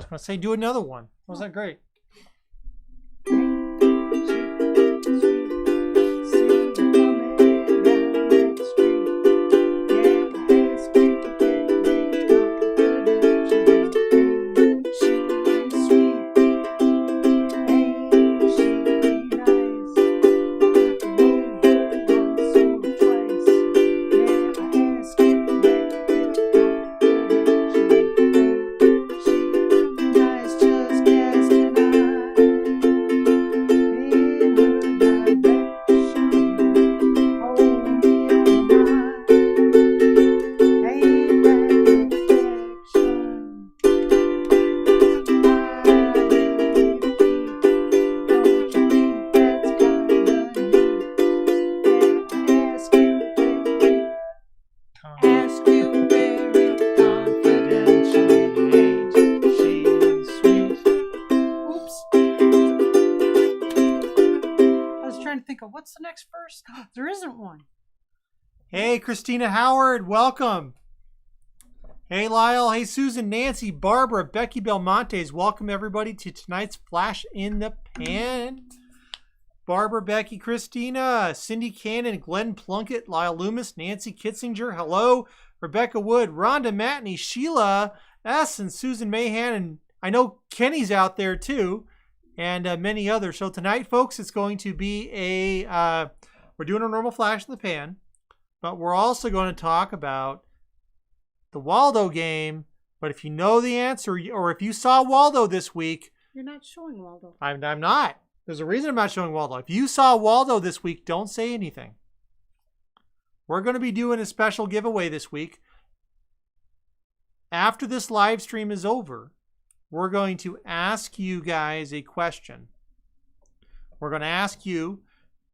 was going to say do another one. Wasn't that great? What's the next verse? There isn't one. Hey, Christina Howard, welcome. Hey, Lyle. Hey, Susan, Nancy, Barbara, Becky Belmontes. Welcome, everybody, to tonight's Flash in the Pan. Barbara, Becky, Christina, Cindy Cannon, Glenn Plunkett, Lyle Loomis, Nancy Kitzinger. Hello. Rebecca Wood, Rhonda Matney, Sheila S., and Susan Mahan. And I know Kenny's out there, too. And many others. So tonight, folks, it's going to be we're doing a normal Flash in the Pan, but we're also going to talk about the Waldo game. But if you know the answer, or if you saw Waldo this week. You're not showing Waldo. I'm not. There's a reason I'm not showing Waldo. If you saw Waldo this week, don't say anything. We're going to be doing a special giveaway this week. After this live stream is over, we're going to ask you guys a question. We're going to ask you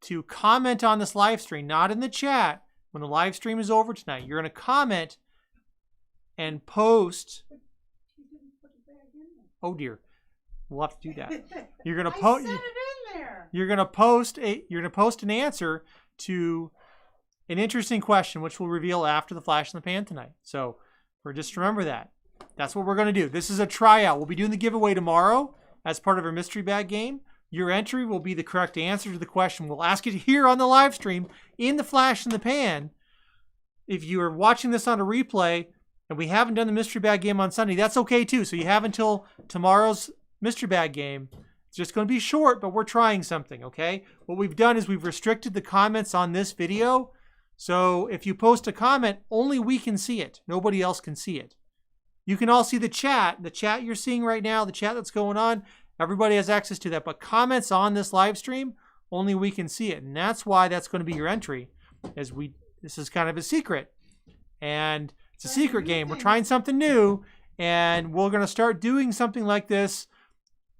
to comment on this live stream, not in the chat. When the live stream is over tonight, you're going to comment and post. Oh dear, we'll have to do that. You're going to post. I said it in there. You're going to post an answer to an interesting question, which we'll reveal after the Flash in the Pan tonight. So, just remember that. That's what we're going to do. This is a tryout. We'll be doing the giveaway tomorrow as part of our mystery bag game. Your entry will be the correct answer to the question. We'll ask it here on the live stream in the Flash in the Pan. If you are watching this on a replay and we haven't done the mystery bag game on Sunday, that's okay too. So you have until tomorrow's mystery bag game. It's just going to be short, but we're trying something, okay? What we've done is we've restricted the comments on this video. So if you post a comment, only we can see it. Nobody else can see it. You can all see the chat you're seeing right now, the chat that's going on. Everybody has access to that. But comments on this live stream, only we can see it. And that's why that's going to be your entry. This is kind of a secret. And it's a secret game. We're trying something new. And we're going to start doing something like this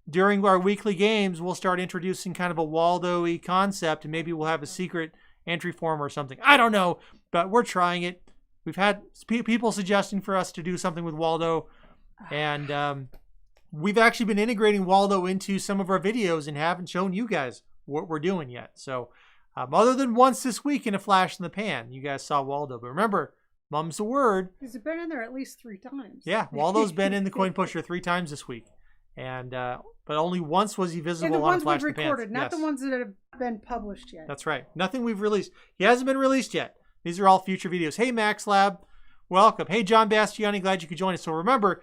during our weekly games. We'll start introducing kind of a Waldo-y concept. And maybe we'll have a secret entry form or something. I don't know. But we're trying it. We've had people suggesting for us to do something with Waldo, and we've actually been integrating Waldo into some of our videos and haven't shown you guys what we're doing yet. So other than once this week in a Flash in the Pan, you guys saw Waldo. But remember, mum's the word. He's been in there at least 3 times. Yeah, Waldo's been in the Coin Pusher 3 times this week. And but only once was he visible on Flash in the Pan. Recorded, not the ones that have been published yet. That's right. Nothing we've released. He hasn't been released yet. These are all future videos. Hey, Max Lab. Welcome. Hey, John Bastiani. Glad you could join us. So remember,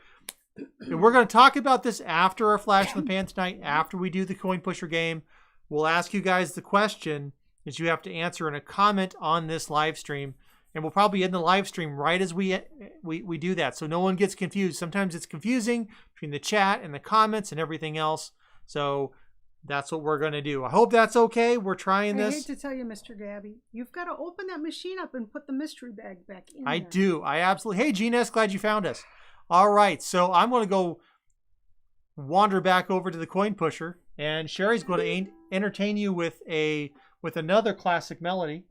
we're going to talk about this after our Flash in the Pan tonight, after we do the Coin Pusher game. We'll ask you guys the question that you have to answer in a comment on this live stream. And we'll probably end the live stream right as we do that, so no one gets confused. Sometimes it's confusing between the chat and the comments and everything else. So that's what we're going to do. I hope that's okay. We're trying this. I hate to tell you, Mr. Gabby, you've got to open that machine up and put the mystery bag back in I there. do. I absolutely. Hey, Gene S., glad you found us. All right, so I'm going to go wander back over to the Coin Pusher, and Sherry's going to entertain you with another classic melody.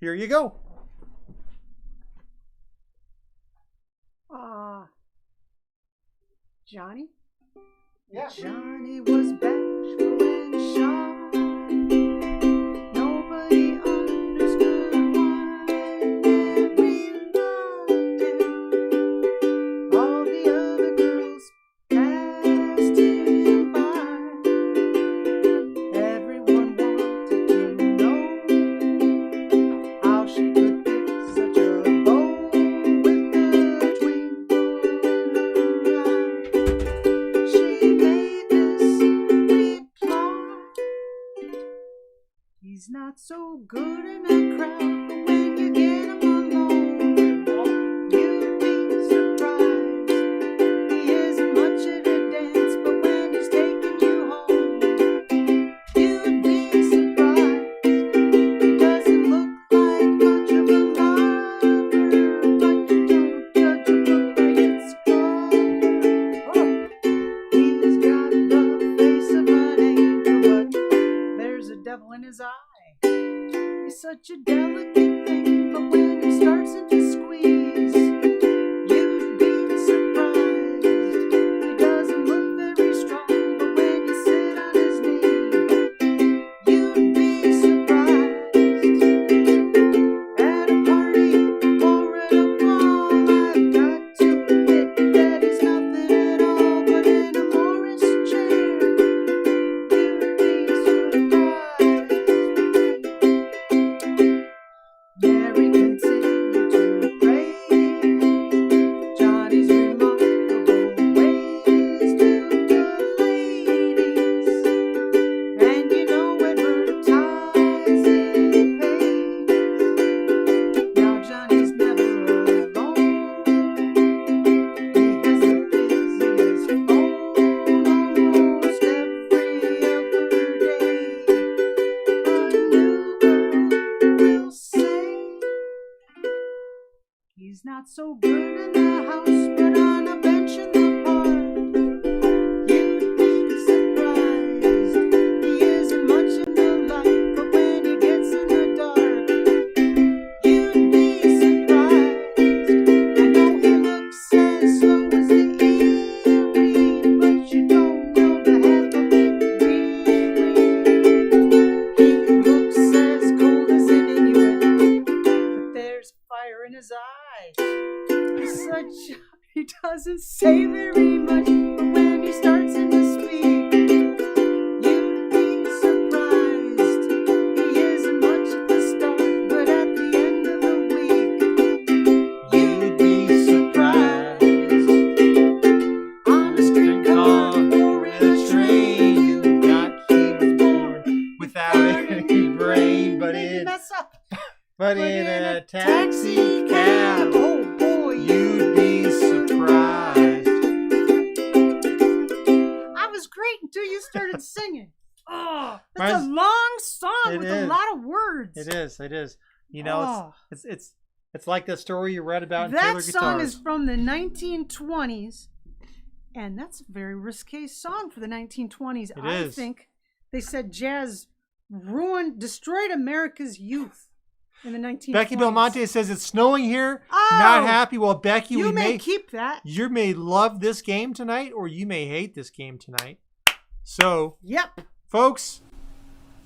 Here you go. Johnny? Yeah. Johnny was bashful and shy. Nobody understood why. We loved him. All the other girls passed He's not so good in the house, but on a bench in the park. You'd be surprised. He isn't much in the light, but when he gets in the dark, you'd be surprised. I know he looks as slow as the Erie, but you don't know the half of it, really. He looks as cold as an Inuit, but there's fire in his eye. He doesn't say very much, but when he starts in to speak, you'd be surprised. He isn't much at the start, but at the end of the week, you'd be surprised. On a streetcar or in a train, you got he was born without any brain, but in a taxi cab. Oh boy, You'd be surprised. I was great until you started singing. Oh, that's Mine's- a long song It with is. a lot of words. It is. You know, Oh. it's like the story you read about in That Taylor song Guitars. is from the 1920s, and that's a very risque song for the 1920s. It I is. think they said jazz destroyed America's youth in the 1920s. Becky Belmonte says it's snowing here. Oh, Not happy. Well, Becky, you we may keep that. you may love this game tonight, or you may hate this game tonight. So, Yep. folks,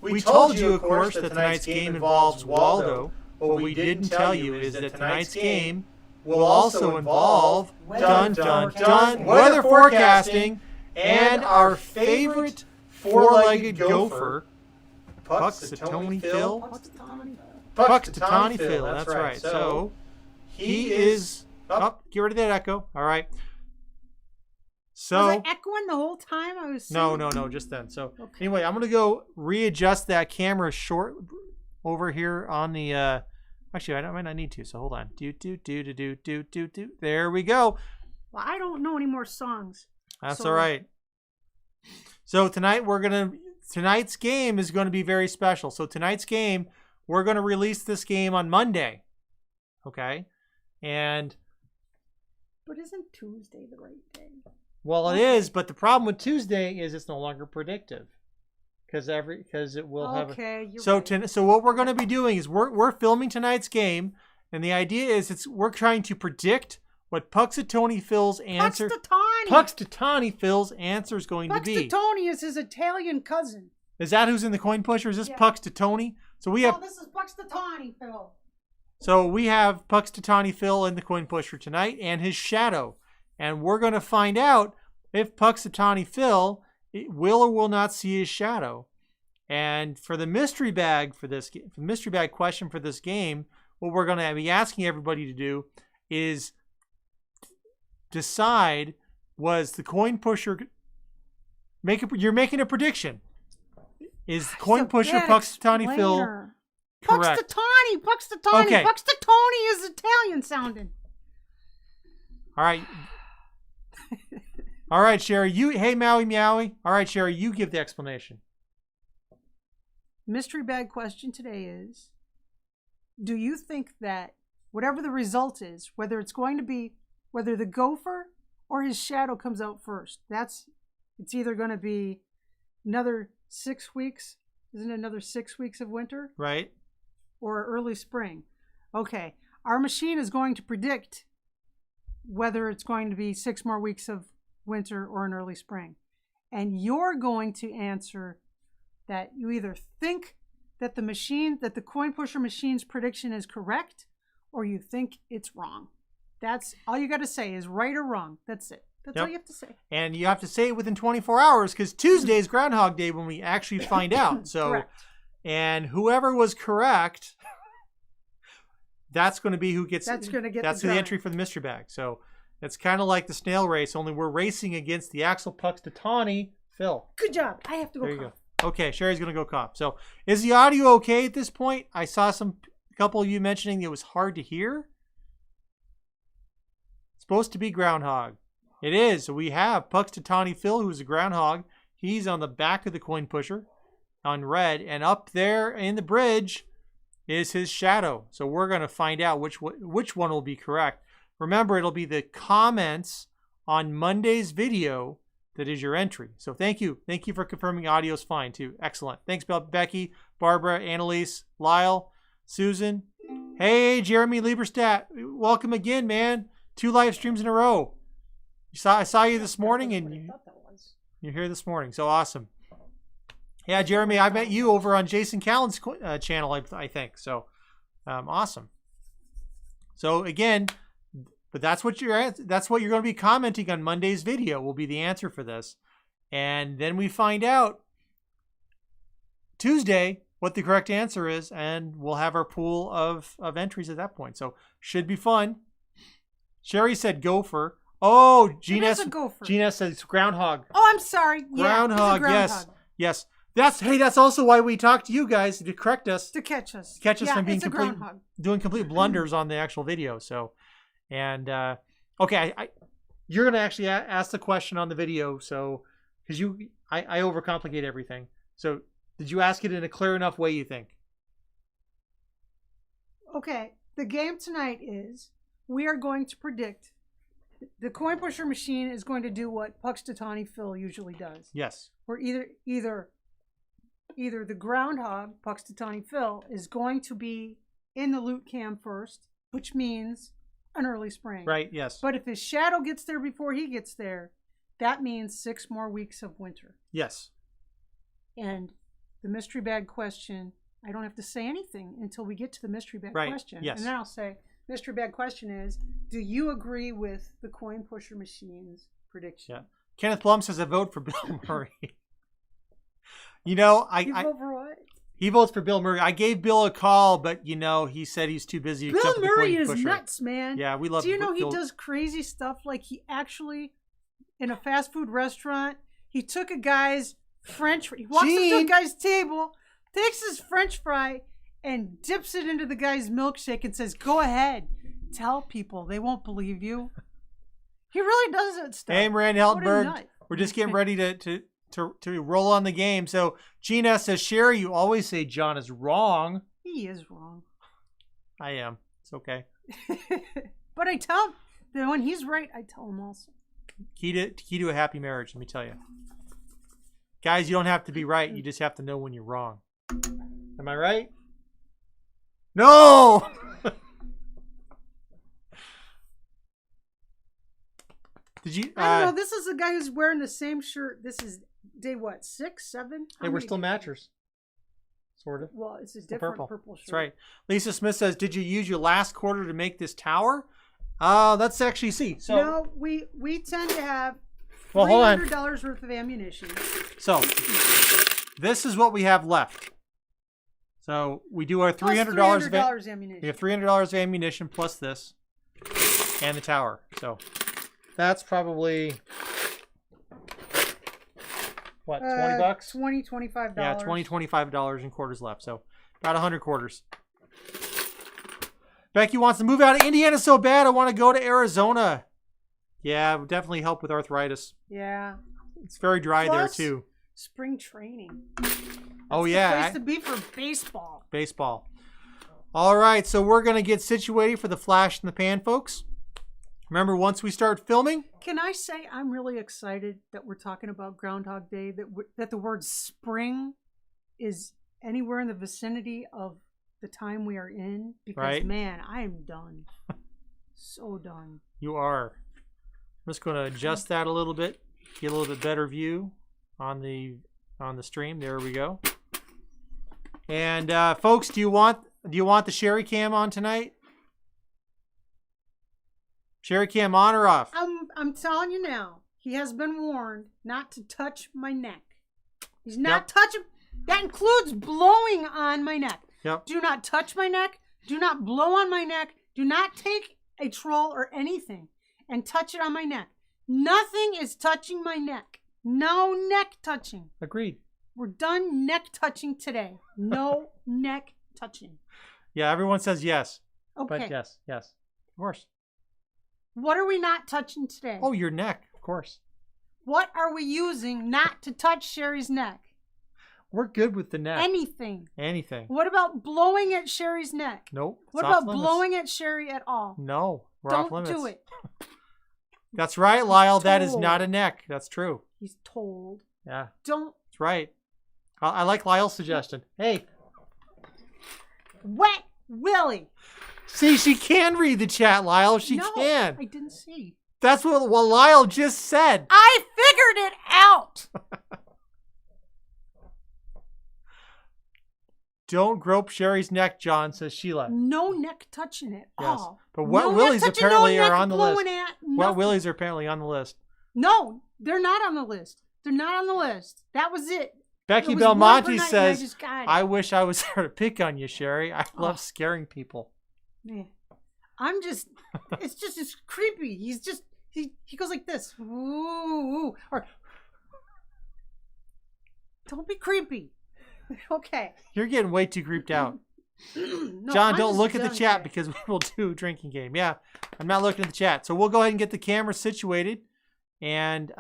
we told you, of course, that tonight's game involves Waldo. What we didn't tell you is that tonight's game will also involve weather forecasting and our favorite four-legged gopher, Puxatawny Phil. Puxatawny Phil, that's right. So he is up. Get rid of that echo. All right. So Was I echoing the whole time I was no, singing? just then. So Okay. anyway, I'm gonna go readjust that camera short over here on the. Actually, I might not need to. So hold on. Do. There we go. Well, I don't know any more songs. That's So- all right. So tonight's game is going to be very special. So tonight's game, we're going to release this game on Monday. Okay? And But isn't Tuesday the right day? well, it is, but the problem with Tuesday is it's no longer predictive. Because it will have Okay, you're So right. so what we're going to be doing is we're filming tonight's game, and the idea is we're trying to predict what Puxatawny Phil's answer Puxatawny Phil's answer is going to be. Puxatawny is his Italian cousin. Is that who's in the coin pusher? Is this Yeah. Puxatawny? So we have Oh, this is Puxatawny, Phil. Puxatawny Phil in the coin pusher tonight and his shadow, and we're going to find out if Puxatawny Phil will or will not see his shadow. And for the mystery bag question for this game, what we're going to be asking everybody to do is decide, was the coin pusher you're making a prediction. Is the coin pusher Puxatawny Phil correct? Puxatawny. Okay. Puxatawny is Italian sounding. All right. All right, Sherry. Hey, Maui Meowie. All right, Sherry, you give the explanation. Mystery bag question today is, do you think that whatever the result is, whether the gopher or his shadow comes out first, it's either going to be another 6 weeks, isn't it another 6 weeks of winter? Right. Or early spring. Okay. Our machine is going to predict whether it's going to be 6 more weeks of winter or an early spring. And you're going to answer that you either think that the coin pusher machine's prediction is correct, or you think it's wrong. That's all you got to say is right or wrong. That's it. That's all you have to say. And you have to say it within 24 hours because Tuesday is Groundhog Day when we actually find out. So, Correct. And whoever was correct, that's going to be who gets. That's going to get That's the the drawing. entry for the mystery bag. So it's kind of like the snail race, only we're racing against the Axel Puxatawny Phil. Good job. I have to go. There you cough. go. Okay, Sherry's going to go cough. So is the audio okay at this point? I saw a couple of you mentioning it was hard to hear. It's supposed to be groundhog. It is. So we have Puxatawny Phil, who's a groundhog. He's on the back of the coin pusher on red. And up there in the bridge is his shadow. So we're going to find out which one will be correct. Remember, it'll be the comments on Monday's video that is your entry. So thank you. Thank you for confirming audio's fine too. Excellent. Thanks, Becky, Barbara, Annalise, Lyle, Susan. Hey, Jeremy Lieberstadt. Welcome again, man. 2 live streams in a row. I saw you this morning, and you're here this morning. So awesome. Yeah, Jeremy, I met you over on Jason Callan's channel, I think. So awesome. So again, but that's what you're going to be commenting on Monday's video will be the answer for this. And then we find out Tuesday what the correct answer is, and we'll have our pool of entries at that point. So should be fun. Sherry said gopher. Oh, Gina says groundhog. Oh, I'm sorry. Groundhog, groundhog. Yes. That's also why we talked to you guys to correct us. To catch us. Catch us from being doing complete blunders on the actual video. So, and okay, you're gonna actually ask the question on the video. So, because I overcomplicate everything. So, did you ask it in a clear enough way, you think? Okay, the game tonight is we are going to predict. The coin pusher machine is going to do what Puxtatani Phil usually does. Yes. Where either the groundhog, Puxtatani Phil, is going to be in the loot cam first, which means an early spring. Right, yes. But if his shadow gets there before he gets there, that means 6 more weeks of winter. Yes. And the mystery bag question, I don't have to say anything until we get to the mystery bag question. Yes. And then I'll say, mystery bag question is, do you agree with the coin pusher machine's prediction? Yeah. Kenneth Blum says I vote for Bill Murray. You know, You vote for what? He votes for Bill Murray. I gave Bill a call, but you know, he said he's too busy. Bill Murray is nuts, man. Yeah, we love. Do you know he does crazy stuff? Like he actually, in a fast food restaurant, he took a guy's French. He walks up to a guy's table, takes his French fry, and dips it into the guy's milkshake and says, "Go ahead, tell people. They won't believe you." He really does that stuff. Hey, Miranda Heltenberg, we're just getting ready to roll on the game. So Gina says, Sherry, you always say John is wrong. He is wrong. I am. It's okay. But I tell him that when he's right, I tell him also. Key to a happy marriage, let me tell you. Guys, you don't have to be right. You just have to know when you're wrong. Am I right? No! Did you? I don't know. This is a guy who's wearing the same shirt. This is day what? 6, 7? Hey, we're still matchers. Sort of. Well, it's a different purple shirt. That's right. Lisa Smith says, did you use your last quarter to make this tower? Let's actually see. So no, we tend to have $300 worth of ammunition. So this is what we have left. So we do our $300 of ammunition. We have $300 of ammunition plus this and the tower. So that's probably what, $20? $20, $25. Yeah, $20, $25 in quarters left. So about 100 quarters. Becky wants to move out of Indiana so bad. I want to go to Arizona. Yeah, it would definitely help with arthritis. Yeah. It's very dry there too. Spring training. Oh yeah. Place to be for baseball. Baseball. All right, so we're going to get situated for the flash in the pan, folks. Remember, once we start filming. Can I say I'm really excited that we're talking about Groundhog Day, that the word spring is anywhere in the vicinity of the time we are in, because man, I am done. So done. You are. I'm just going to adjust that a little bit, get a little bit better view on the stream. There we go. And folks, do you want the Sherry Cam on tonight? Sherry Cam on or off? I'm telling you now. He has been warned not to touch my neck. He's not touching. That includes blowing on my neck. Yep. Do not touch my neck. Do not blow on my neck. Do not take a troll or anything and touch it on my neck. Nothing is touching my neck. No neck touching. Agreed. We're done neck touching today. No neck touching. Yeah, everyone says yes. Okay. But yes, of course. What are we not touching today? Oh, your neck, of course. What are we using not to touch Sherry's neck? We're good with the neck. Anything. Anything. What about blowing at Sherry's neck? Nope. What it's off about limits. blowing at Sherry at all? No. We're off Don't limits. do it. That's right, Lyle. That is told. not a neck. That's true. He's told. Yeah. Don't. That's right. I like Lyle's suggestion. Hey. Wet Willie. See, she can read the chat, Lyle. She No, can. I didn't see. That's what Lyle just said. I figured it out. Don't grope Sherry's neck, John, says Sheila. No neck touching at Yes. all. But wet No neck willies touching, apparently no are neck on the list. blowing at, Wet nothing. willies are apparently on the list. No, they're not on the list. They're not on the list. That was it. Becky It was one per Belmonte night and says, I just got it. I wish I was there to pick on you, Sherry. I love Oh. scaring people. Man, I'm just, it's creepy. He's just, he goes like this. Ooh, ooh, or, don't be creepy. Okay. You're getting way too creeped out. No, John, I'm don't just look at the done chat today. because we will do a drinking game. Yeah, I'm not looking at the chat. So we'll go ahead and get the camera situated and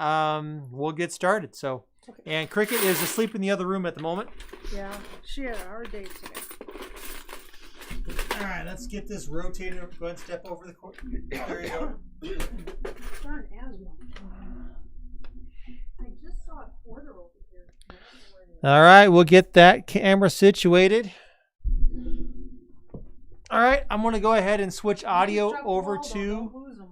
we'll get started. So, Okay. and Cricket is asleep in the other room at the moment. Yeah, she had a hard day today. All right, let's get this rotated. Go ahead and step over the court. There you go. Darn asthma. I just saw a quarter over here. I don't know where it is. All right, we'll get that camera situated. All right, I'm going to go ahead and switch audio Drop over Waldo, to don't lose him.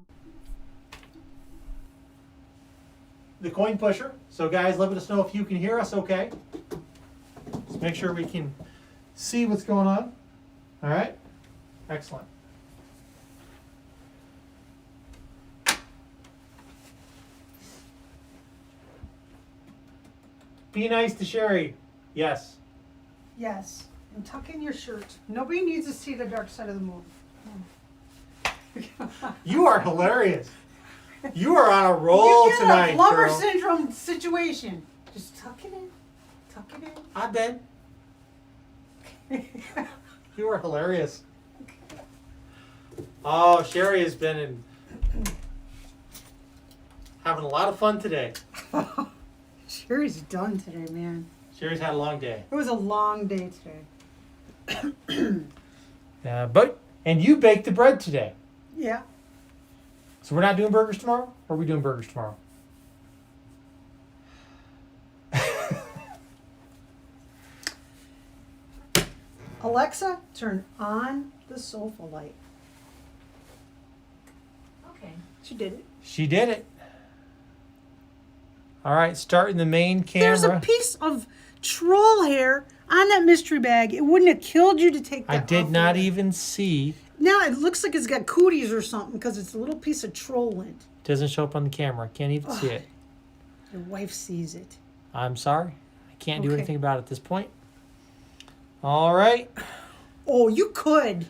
the coin pusher. So guys, let us know if you can hear us okay. Just make sure we can see what's going on. All right, excellent. Be nice to Sherry. Yes. Yes, and tuck in your shirt. Nobody needs to see the dark side of the moon. You are hilarious. You are on a roll You get tonight, a lover girl. syndrome situation. Just tuck it in. Tuck it in. I bet. You are hilarious. Oh, Sherry has been having a lot of fun today. Sherry's done today, man. Sherry's had a long day. It was a long day today. And you baked the bread today. Yeah. So we're not doing burgers tomorrow? Or are we doing burgers tomorrow? Alexa, turn on the sofa light. Okay. She did it. She did it. All right, starting the main camera. There's a piece of troll hair on that mystery bag. It wouldn't have killed you to take that I did off not there. even see. Now it looks like it's got cooties or something because it's a little piece of troll lint. Doesn't show up on the camera. Can't even see it. Your wife sees it. I'm sorry. I can't do Okay. anything about it at this point. All right. Oh, you could.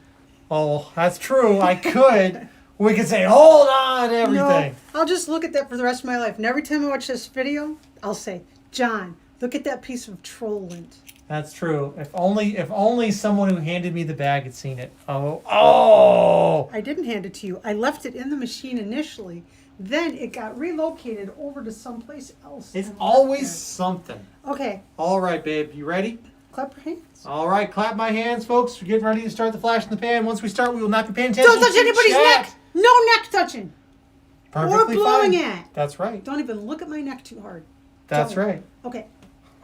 Oh, that's true. I could. We could say, hold on, everything. No, I'll just look at that for the rest of my life. And every time I watch this video, I'll say, John, look at that piece of troll lint. That's true. If only someone who handed me the bag had seen it. Oh. I didn't hand it to you. I left it in the machine initially. Then it got relocated over to someplace else. It's and left always something. there. Okay, All right, babe. You ready? clap your hands. All right, clap my hands, folks. We're getting ready to start the flash in the pan. Once we start, we will not be paying attention. Don't touch to anybody's chat. neck. No neck touching. Perfectly or blowing fine. at. That's right. Don't even look at my neck too hard. That's Don't. right. Okay.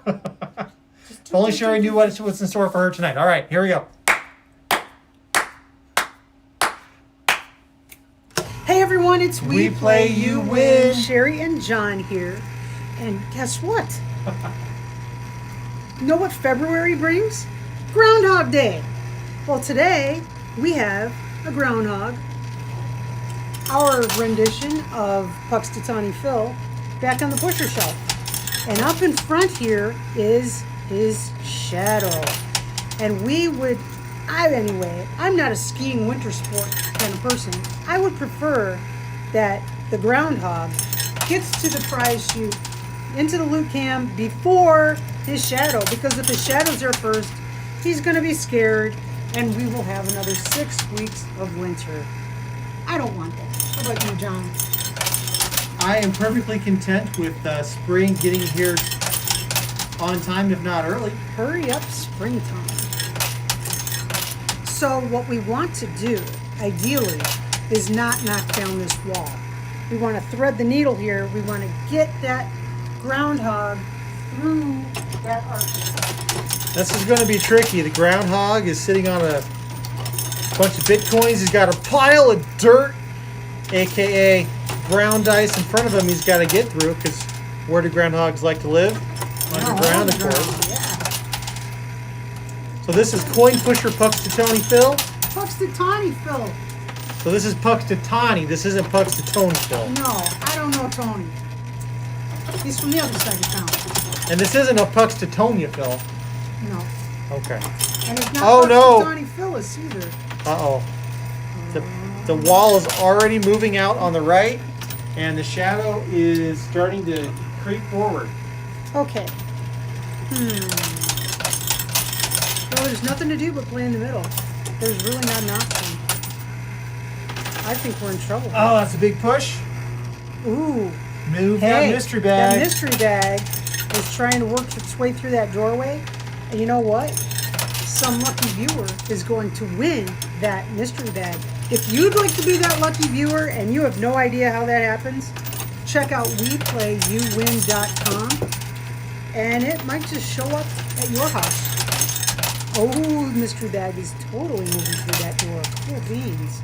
If only Sherry knew what's in store for her tonight. All right, here we go. Hey everyone, it's We Play, You Win. Sherry and John here. And guess what? Know what February brings? Groundhog Day. Well, today we have a groundhog, our rendition of Puck's Titani Phil, back on the pusher shelf. And up in front here is his shadow. And I'm not a skiing winter sport kind of person. I would prefer that the groundhog gets to the prize chute into the loot cam before his shadow, because if his shadow's there first, he's going to be scared and we will have another 6 weeks of winter. I don't want that. How about you, John? I am perfectly content with spring getting here on time, if not early. Hurry up, springtime. So what we want to do, ideally, is not knock down this wall. We want to thread the needle here. We want to get that groundhog through that arch. This is going to be tricky. The groundhog is sitting on a bunch of bitcoins. He's got a pile of dirt, aka brown dice, in front of him. He's got to get through, because where do groundhogs like to live? Underground, of course. Yeah. So this is Coin Pusher Puxtatony Phil. Puxtatony Phil. So this is Puxtatony. This isn't Puxtatony Phil. No, I don't know Tony. He's from the other side of town. And this isn't a Puxtatonia Phil. No. Okay. And it's not Puxtatony Phyllis either. Uh-oh. The wall is already moving out on the right, and the shadow is starting to creep forward. Okay. Well, there's nothing to do but play in the middle. There's really not an option. I think we're in trouble. Oh, that's a big push. Ooh. Move that mystery bag. That mystery bag is trying to work its way through that doorway. And you know what? Some lucky viewer is going to win that mystery bag. If you'd like to be that lucky viewer and you have no idea how that happens, check out WePlayYouWin.com and it might just show up at your house. Oh, the mystery bag is totally moving through that door. Cool beans.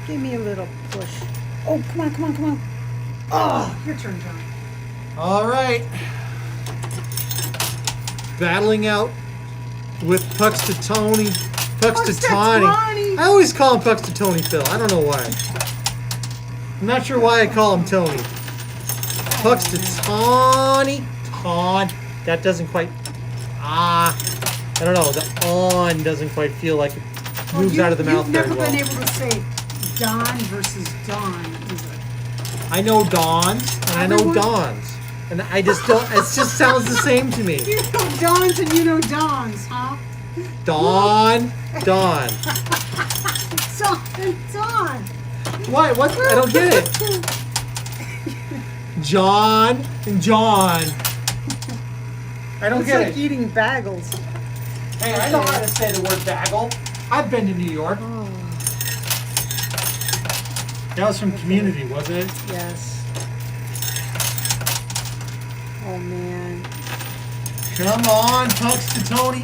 Give me a little push. Oh, come on, come on, come on. Oh, your turn, John. All right. Battling out with Puxtatony. I always call him Puxtatony Phil. I don't know why. I'm not sure why I call him Tony. Puxtatony. That doesn't quite... I don't know. The on doesn't quite feel like it moves out of the mouth very well. You've never been able to say Don versus Dawn, either. I know Dawns, and I know Dawns. And I just don't... It just sounds the same to me. You know Dawns and you know Dawns, huh? Dawn. Dawn. Dawn. Why? What? I don't get it. John and John. I don't get it. It's like eating bagels. Hey, I know how to say the word bagel. I've been to New York. Oh. That was from Community, wasn't it? Yes. Oh, man. Come on, Puxtatony.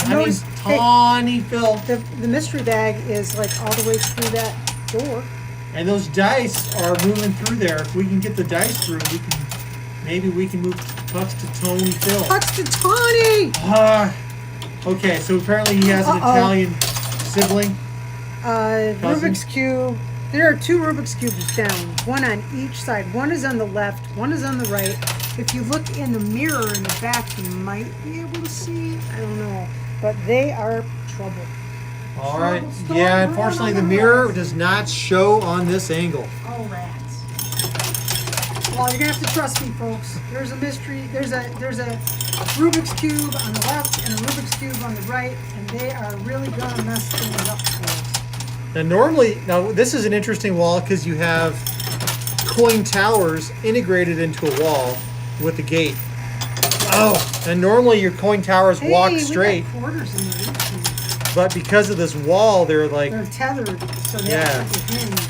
Tawny Phil. The mystery bag is like all the way through that door. And those dice are moving through there. If we can get the dice through, maybe we can move Puxtatony Phil. Puxtatony! Okay, so apparently he has an Italian sibling. Rubik's Cube. There are 2 Rubik's Cubes down. One on each side. One is on the left. One is on the right. If you look in the mirror in the back, you might be able to see. I don't know. But they are trouble. All right. Yeah, unfortunately the mirror does not show on this angle. Oh, rats. Well, you're going to have to trust me, folks. There's a mystery. There's a Rubik's Cube on the left and a Rubik's Cube on the right, and they are really going to mess things up for us. Now this is an interesting wall because you have coin towers integrated into a wall with a gate. Oh, and normally your coin towers walk straight. We got quarters in the but because of this wall, they're tethered, so they have to hinge.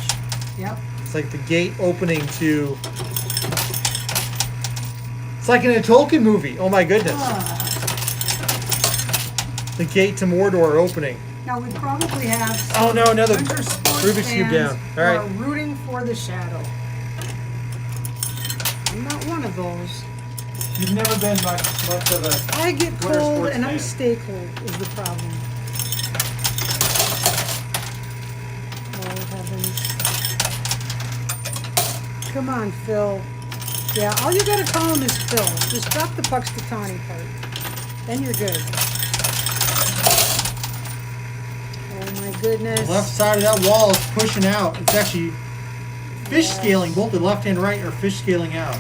Yep. It's like the gate opening to... It's like in a Tolkien movie. Oh my goodness. The gate to Mordor opening. Now we probably have another Rubik's Cube down. All right. Rooting for the shadow. I'm not one of those. You've never been much of a... I get cold and I stay cold is the problem. Oh heavens. Come on, Phil. Yeah, all you gotta call him is Phil. Just drop the Puxtatony part. Then you're good. Oh my goodness. The left side of that wall is pushing out. It's actually fish scaling. Both the left and right are fish scaling out.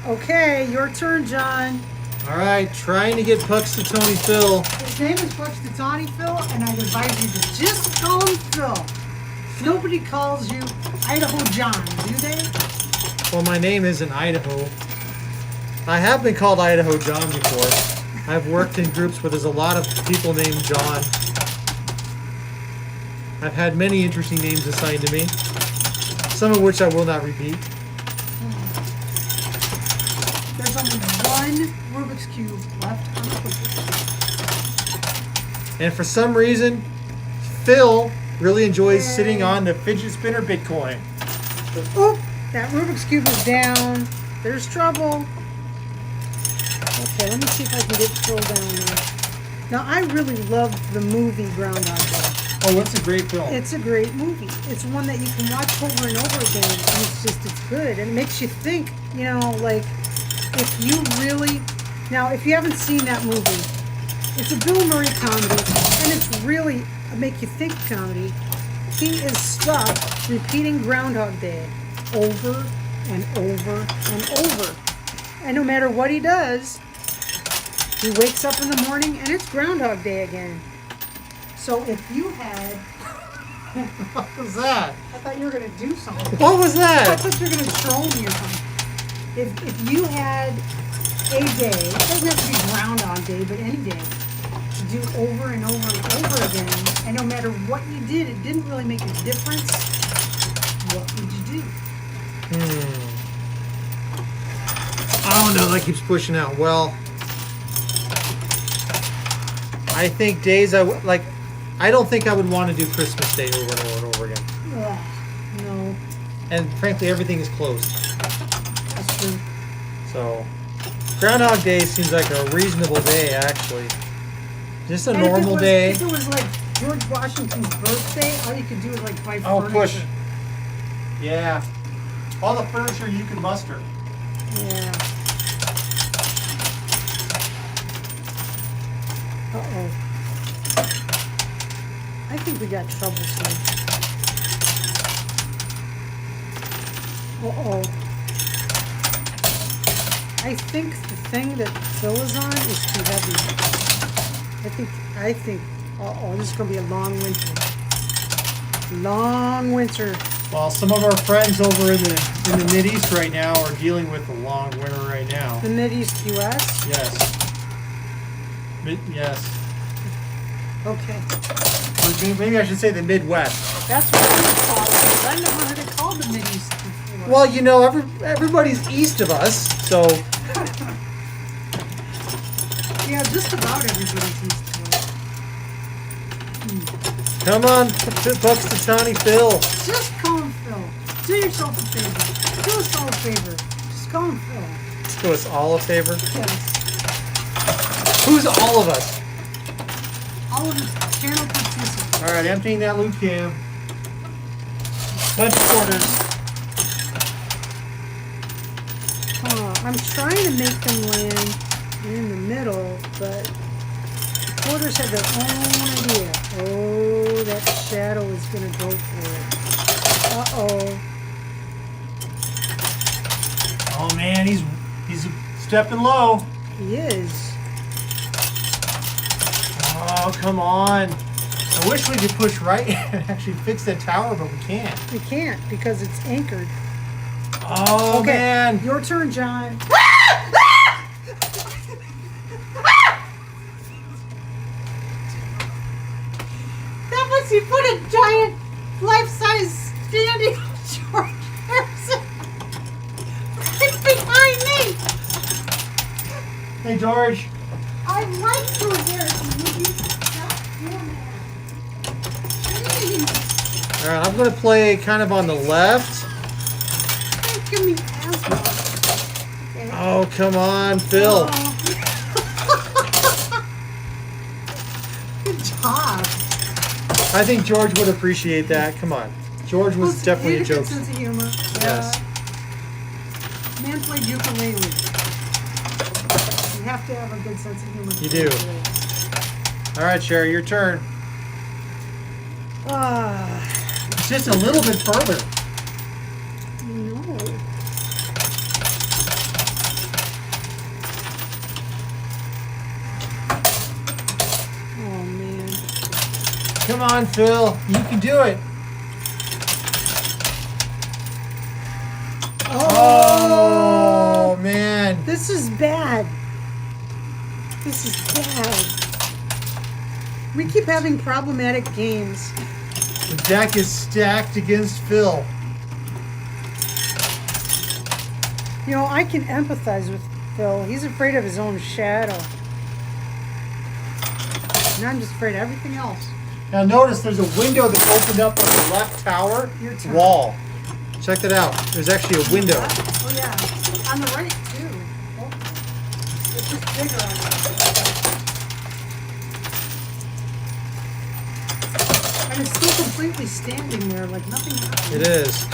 Okay, your turn, John. All right, trying to get Puxtatony Phil. His name is Puxtatony Phil, and I advise you to just call him Phil. Nobody calls you Idaho John, do they? Well, my name isn't Idaho. I have been called Idaho John before. I've worked in groups where there's a lot of people named John. I've had many interesting names assigned to me, some of which I will not repeat. There's only one Rubik's Cube left on the cookie. And for some reason, Phil really enjoys sitting on the fidget spinner Bitcoin. Oop! That Rubik's Cube is down. There's trouble. Okay, let me see if I can get Phil down there. Now, I really love the movie Groundhog Day. Oh, it's a great film. It's a great movie. It's one that you can watch over and over again, and it's good. And it makes you think, you know, like, if you really... Now, if you haven't seen that movie, it's a Bill Murray comedy, and it's really a make-you-think comedy. He is stuck repeating Groundhog Day over and over and over. And no matter what he does, he wakes up in the morning and it's Groundhog Day again. So if you had... What was that? I thought you were going to do something. What was that? I thought you were going to troll me or something. If you had a day, it doesn't have to be Groundhog Day, but any day, to do over and over and over again, and no matter what you did, it didn't really make a difference, what would you do? Oh no, that keeps pushing out. Well, I think days I don't think I would want to do Christmas Day over and over and over again. Ugh, no, And frankly, everything is closed. that's true. So, Groundhog Day seems like a reasonable day, actually. Just a And normal day. If it was like George Washington's birthday, all you could do is like buy Oh, furniture. push. Yeah. All the furniture you can muster. Yeah. Uh-oh. I think we got trouble soon. Uh-oh. I think the thing that Phil is on is too heavy. I think, uh-oh, this is going to be a long winter. Long winter. Well, some of our friends over in the Mid-East right now are dealing with a long winter right now. The Mid-East U.S.? Yes. Yes. Okay. Or maybe I should say the Midwest. That's what I would call it. I never heard it called the Mid-East before. Well, you know, everybody's east of us, so... Yeah, just about everybody's used to it. Come on, bucks to Tawny Phil. Just call him Phil. Do yourself a favor. Do us all a favor. Just call him Phil. Do us all a favor. Yes. Who's all of us? All of the channel participants. All right, emptying that loot cam. Bunch of quarters. I'm trying to make them land in the middle, but the quarters have their own idea. Oh, that shadow is going to go for it. Uh-oh. Oh man, he's stepping low. He is. Oh, come on. I wish we could push right and actually fix that tower, but we can't. We can't because it's anchored. Oh, Okay, man. your turn, John. That was he put a giant life-size standing George Harrison right behind me. Hey, George. I like George Harrison. Would you stop doing that? Jeez. All right, I'm going to play kind of on the left. Don't give me asthma. Okay. Oh, come on, Phil. Oh. Good job. I think George would appreciate that. Come on. George was definitely a joke. Sense of humor. Yes. Man played ukulele. You have to have a good sense of humor. You do. All right, Sherry, your turn. It's just a little bit further. No. Oh man. Come on, Phil. You can do it. Oh, man. This is bad. This is bad. We keep having problematic games. The deck is stacked against Phil. You know, I can empathize with Phil. He's afraid of his own shadow. And I'm just afraid of everything else. Now notice there's a window that opened up on the left tower wall. Check that out. There's actually a window. Oh yeah. On the right too. Oh. It's just bigger on the And it's still completely standing there like nothing happened. It is.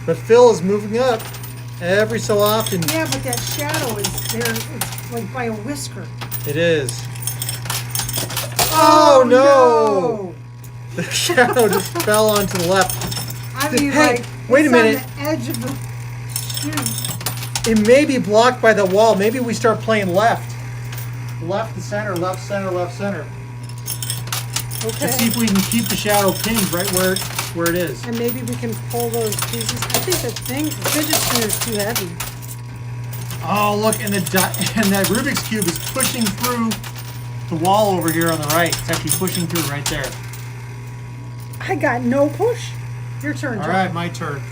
But Phil is moving up every so often. Yeah, but that shadow is there. It's like by a whisker. It is. Oh, no! The shadow just fell onto the left. I mean, hey, like, wait a minute. On the edge of the shoe. It may be blocked by the wall. Maybe we start playing left. Left to center, left center, left center. Okay. Let's see if we can keep the shadow pinned right where it is. And maybe we can pull those pieces. I think the fidget spinner is too heavy. Oh, look, and that Rubik's Cube is pushing through the wall over here on the right. It's actually pushing through right there. I got no push. Your turn, John. All right, my turn.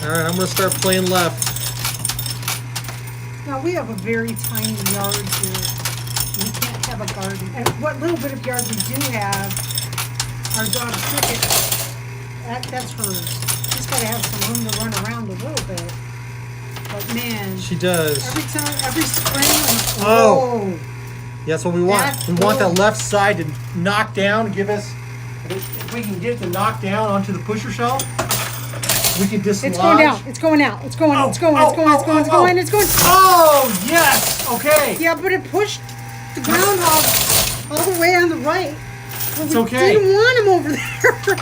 All right, I'm going to start playing left. Now, we have a very tiny yard here. We can't have a garden. And what little bit of yard we do have, our dog Cricket, that's hers. She's got to have some room to run around a little bit. But man, She does. every spring. Oh. That's what we want. That's We want cool. that left side to knock down, give us, if we can get it to knock down onto the pusher shelf, we can dislodge. It's going down. It's going out. It's going. It's going. It's going. It's going. It's going. It's going. Oh, yes. Okay. Yeah, but it pushed the groundhog all the way on the right. Well, It's we okay. didn't want him over there.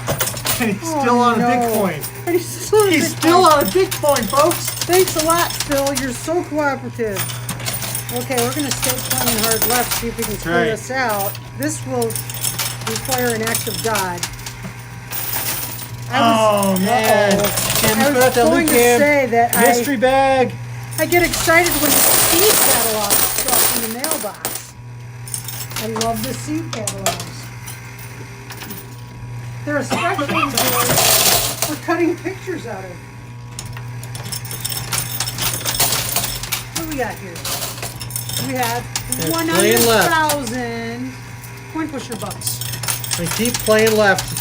And he's still on a Bitcoin. And he's still on a He's Bitcoin. still on a Bitcoin, folks. Thanks a lot, Phil. You're so cooperative. Okay, we're going to stay playing hard left, see if we can clear right. this out. This will require an act of God. Oh, man. I Put was out that going loot to cam. say that Mystery bag. I get excited when the seed catalog shows up in the mailbox. I love the seed catalogs. They're especially good for cutting pictures out of. What do we got here? We have playing left. 100,000 coin pusher bucks. And keep playing left.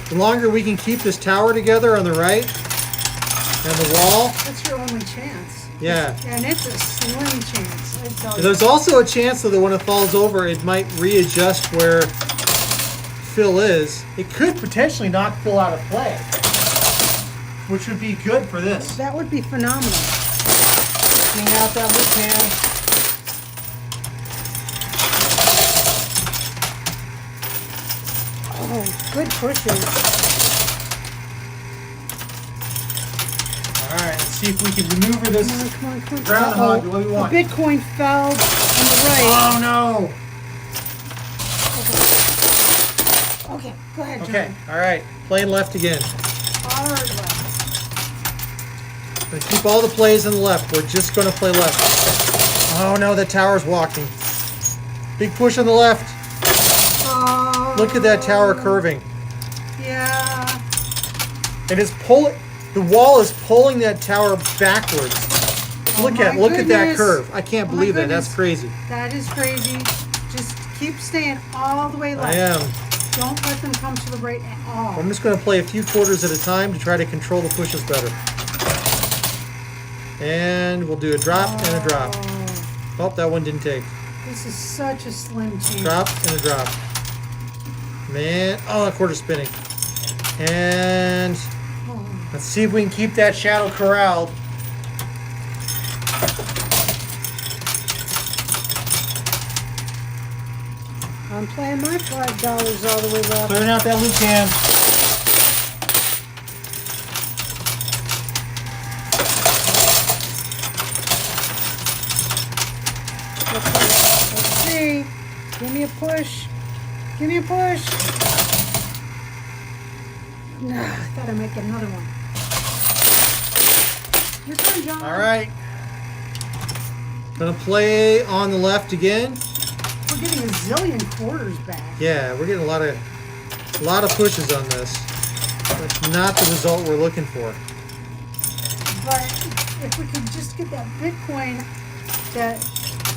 The longer we can keep this tower together on the right and the wall. That's your only chance. Yeah. And it's a slim chance, I tell you. There's also a chance that when it falls over, it might readjust where Phil is. It could potentially knock Phil out of play, which would be good for this. That would be phenomenal. Clean out that loop pan. Oh, good pushes. All right, let's see if we can maneuver this Come on, come on. groundhog the way we want. The Bitcoin fell on the right. Oh no! Okay, go ahead, John. Okay, all right, playing left again. Hard left. Gonna keep all the plays on the left. We're just gonna play left. Oh no, the tower's walking. Big push on the left. Look at that tower curving. Yeah. It is pulling. The wall is pulling that tower backwards. Look at that goodness. curve. I can't Oh my believe that. That's goodness. crazy. That is crazy. Just keep staying all the way left. I am. Don't let them come to the right at all. I'm just going to play a few quarters at a time to try to control the pushes better. And we'll do a drop and a drop. Oh, that one didn't take. This is such a slim chance. Drop and a drop. Man, oh, a quarter spinning. And let's see if we can keep that shadow corralled. I'm playing my $5 all the way left. Clearing out that loot can. Let's see. Give me a push. Give me a push. Nah, I thought I might get another one. Your turn, John. All right. Gonna play on the left again. We're getting a zillion quarters back. Yeah, we're getting a lot of pushes on this. That's not the result we're looking for. But if we could just get that Bitcoin that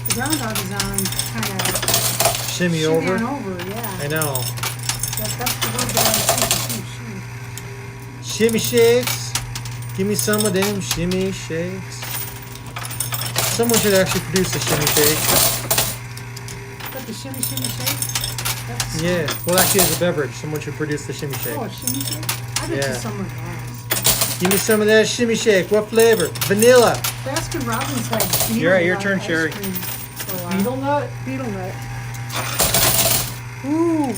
the groundhog is on kind of Shimmy over. over, yeah. I know. That's the word that I was thinking too, Shimmy shakes. Give me some of them shimmy shakes. Someone should actually produce a shimmy shake. But the shimmy shake? That's Yeah. Well, actually, as a beverage, someone should produce the shimmy shake. Oh, a shimmy shake? I bet Yeah. you someone has. Give me some of that shimmy shake. What flavor? Vanilla. Baskin Robbins had beetle You're right, your nut turn, ice Sherry. cream for a while. Beetle nut. Beetle nut. Ooh.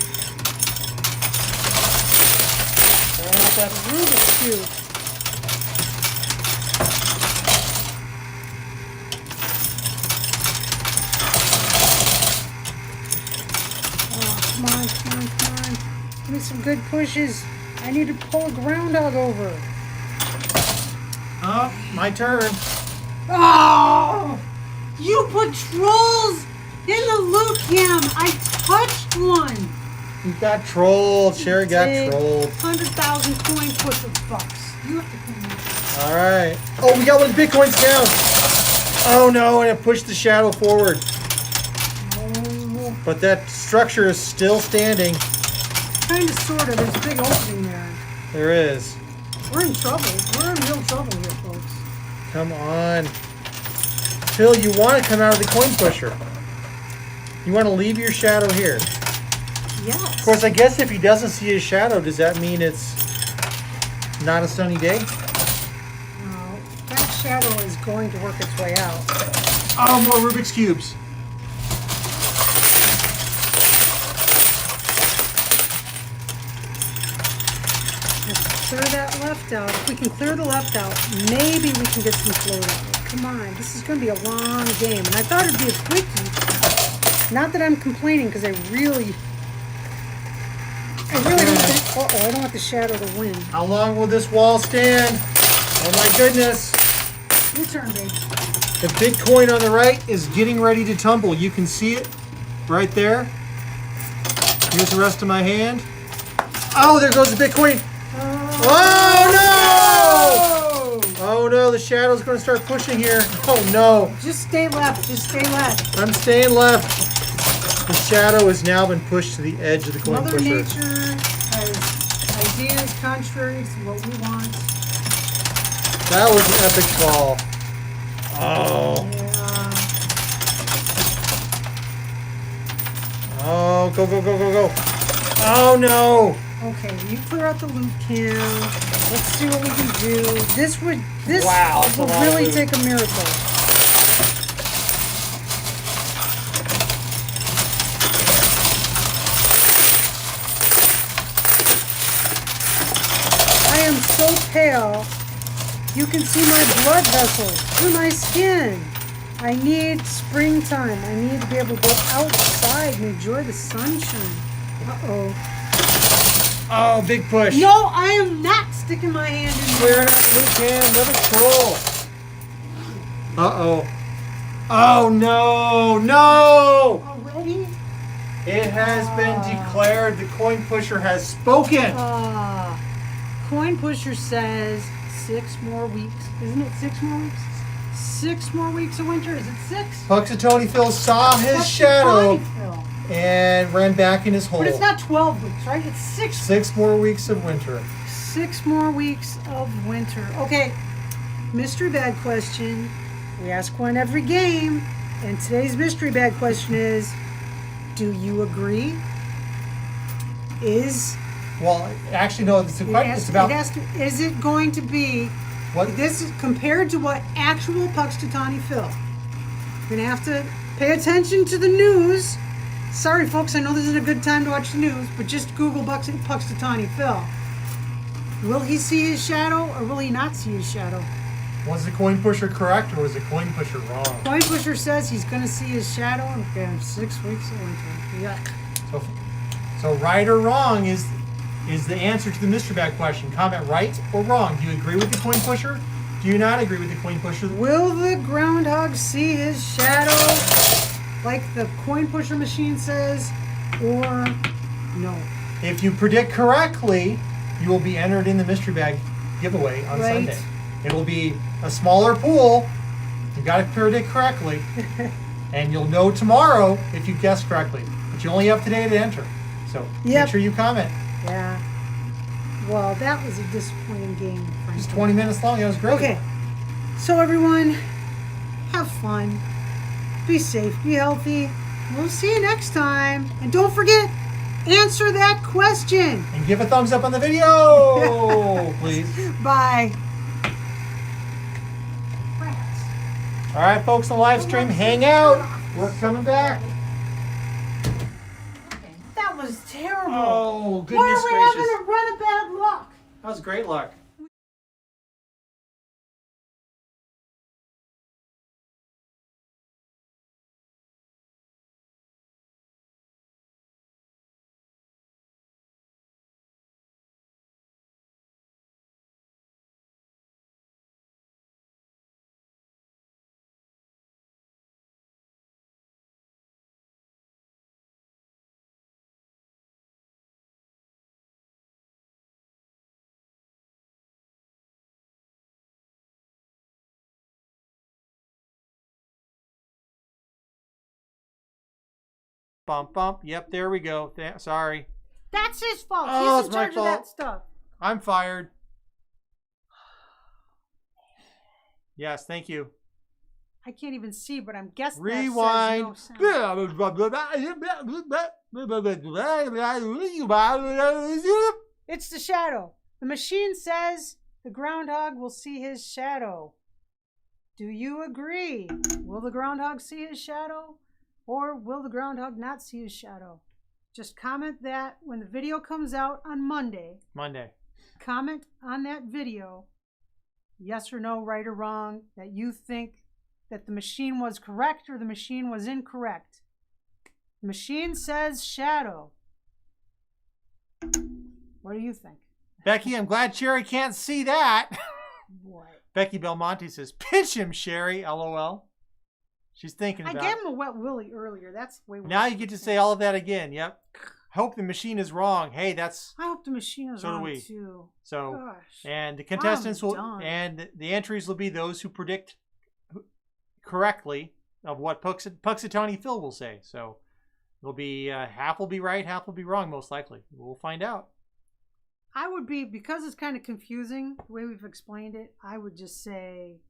That Rubik's Cube. Oh, come on. Give me some good pushes. I need to pull a groundhog over. Oh, my turn. Oh! You put trolls in the loot cam. I touched one. You got trolled. Sherry got Did trolled. 100,000 coin pusher bucks. You have to come in. All right. Oh, we got one Bitcoin's down. Oh no, and it pushed the shadow forward. Oh, But that structure is still standing. kind of, sort of. There's a big opening there. There is. We're in trouble. We're in real trouble here, folks. Come on. Phil, you want to come out of the coin pusher. You want to leave your shadow here. Yes. Of course, I guess if he doesn't see his shadow, does that mean it's not a sunny day? No, that shadow is going to work its way out. Oh, more Rubik's Cubes. Let's clear that left out. If we can clear the left out, maybe we can get some float out. Come on, this is going to be a long game. And I thought it'd be a quickie. Not that I'm complaining, because I really need to... Uh-oh, I don't want the shadow to win. How long will this wall stand? Oh my goodness. Your turn, babe. The Bitcoin on the right is getting ready to tumble. You can see it right there. Here's the rest of my hand. Oh, there goes the Bitcoin. Oh no! Oh no, the shadow's going to start pushing here. Oh no. Just stay left. Just stay left. I'm staying left. The shadow has now been pushed to the edge of the coin Mother pusher. Nature has ideas contrary to what we want. That was an epic fall. Oh. Yeah. Oh, go, go, go, go, go. Oh no. Okay, you clear out the loot cam. Let's see what we can do. This Wow, that's a will lot of really loot. take a miracle. I am so pale. You can see my blood vessels through my skin. I need springtime. I need to be able to go outside and enjoy the sunshine. Uh-oh. Oh, big push. No, I am not sticking my hand in there. Clearing out the loot can. Another troll. Uh-oh. Oh, no. No. Already? It has been declared. The coin pusher has spoken. Coin pusher says 6 more weeks. Isn't it 6 more weeks? 6 more weeks of winter. Is it 6? Puxatony Phil saw his shadow and ran back in his hole. But it's not 12 weeks, right? It's 6. 6 more weeks of winter. 6 more weeks of winter. Okay, mystery bag question. We ask one every game. And today's mystery bag question is, do you agree? Well, actually, no. It's about is it going to be what? this is compared to what actual Puxtatani Phil? You're gonna have to pay attention to the news. Sorry, folks, I know this isn't a good time to watch the news, but just Google Puxtatani Phil. Will he see his shadow or will he not see his shadow? Was the coin pusher correct or was the coin pusher wrong? Coin pusher says he's gonna see his shadow in 6 weeks of winter. Yuck. So right or wrong is the answer to the mystery bag question. Comment right or wrong. Do you agree with the coin pusher Do you not agree with the coin pusher? Will the groundhog see his shadow like the coin pusher machine says, or no? If you predict correctly, you will be entered in the mystery bag giveaway on Sunday. It will be a smaller pool. You got to predict correctly, and you'll know tomorrow if you guess correctly. But you only have today to enter, so make sure you comment. Yeah. Well, that was a disappointing game. It's 20 minutes long. It was great. Okay. So everyone, have fun. Be safe. Be healthy. We'll see you next time. And don't forget, answer that question. And give a thumbs up on the video, please. Bye. All right, folks on the live stream, hang out. We're coming back. That was terrible. Oh, goodness Why are we gracious. having a run of bad luck? That was great luck. Bump, bump. Yep, there we go. Sorry. That's his fault. Oh, He's it's in my charge of fault. that stuff. I'm fired. Yes, thank you. I can't even see, but I'm guessing Rewind. that says no sound. It's the shadow. The machine says the groundhog will see his shadow. Do you agree? Will the groundhog see his shadow? Or will the groundhog not see his shadow? Just comment that when the video comes out on Monday. Comment on that video, yes or no, right or wrong, that you think that the machine was correct or the machine was incorrect. The machine says shadow. What do you think? Becky, I'm glad Sherry can't see that. What? Becky Belmonte says, pinch him, Sherry, LOL. She's thinking I about gave it. him a wet willy earlier. That's way worse. Now you get to say all of that again. Yep. Hope the machine is wrong. Hey, that's... I hope the machine is So do wrong we. too. So, Gosh. and the contestants will, done. and the entries will be those who predict correctly of what Puxatawny Phil will say. So it'll be half will be right, half will be wrong, most likely. We'll find out. I would be, because it's kind of confusing the way we've explained it, I would just say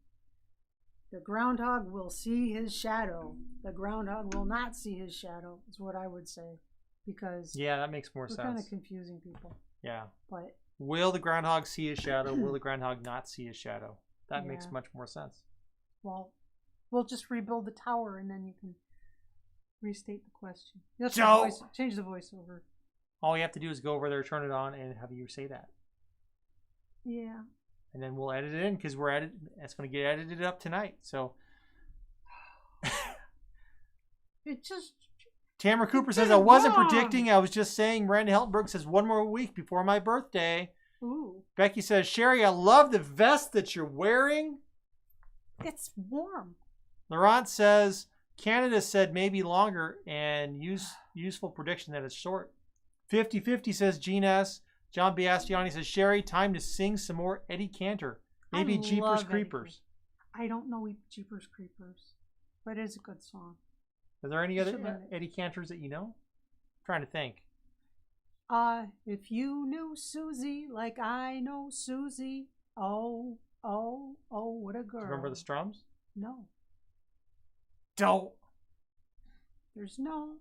the groundhog will see his shadow. The groundhog will not see his shadow is what I would say. Because yeah, that makes more we're sense. kind of confusing people. Yeah. But will the groundhog see his shadow? Will the groundhog not see his shadow? That makes much more sense. Well, we'll just rebuild the tower and then you can restate the question. That's change the voiceover. All you have to do is go over there, turn it on, and have you say that. Yeah. And then we'll edit it in because it's going to get edited up tonight. So It just... Tamara Cooper says, I wasn't predicting. I was just saying. Miranda Heltenberg says, 1 more week before my birthday. Ooh. Becky says, Sherry, I love the vest that you're wearing. It's warm. Laurent says, Canada said maybe longer, and useful prediction that it's short. 50-50 says Gene S. John Biastiani says, Sherry, time to sing some more Eddie Cantor. Maybe Jeepers Creepers. I don't know Jeepers Creepers, but it is a good song. Are there any other Eddie Cantors that you know? I'm trying to think. If you knew Susie like I know Susie, oh, oh, oh, what a girl. Remember the Strums? No. Don't. There's no.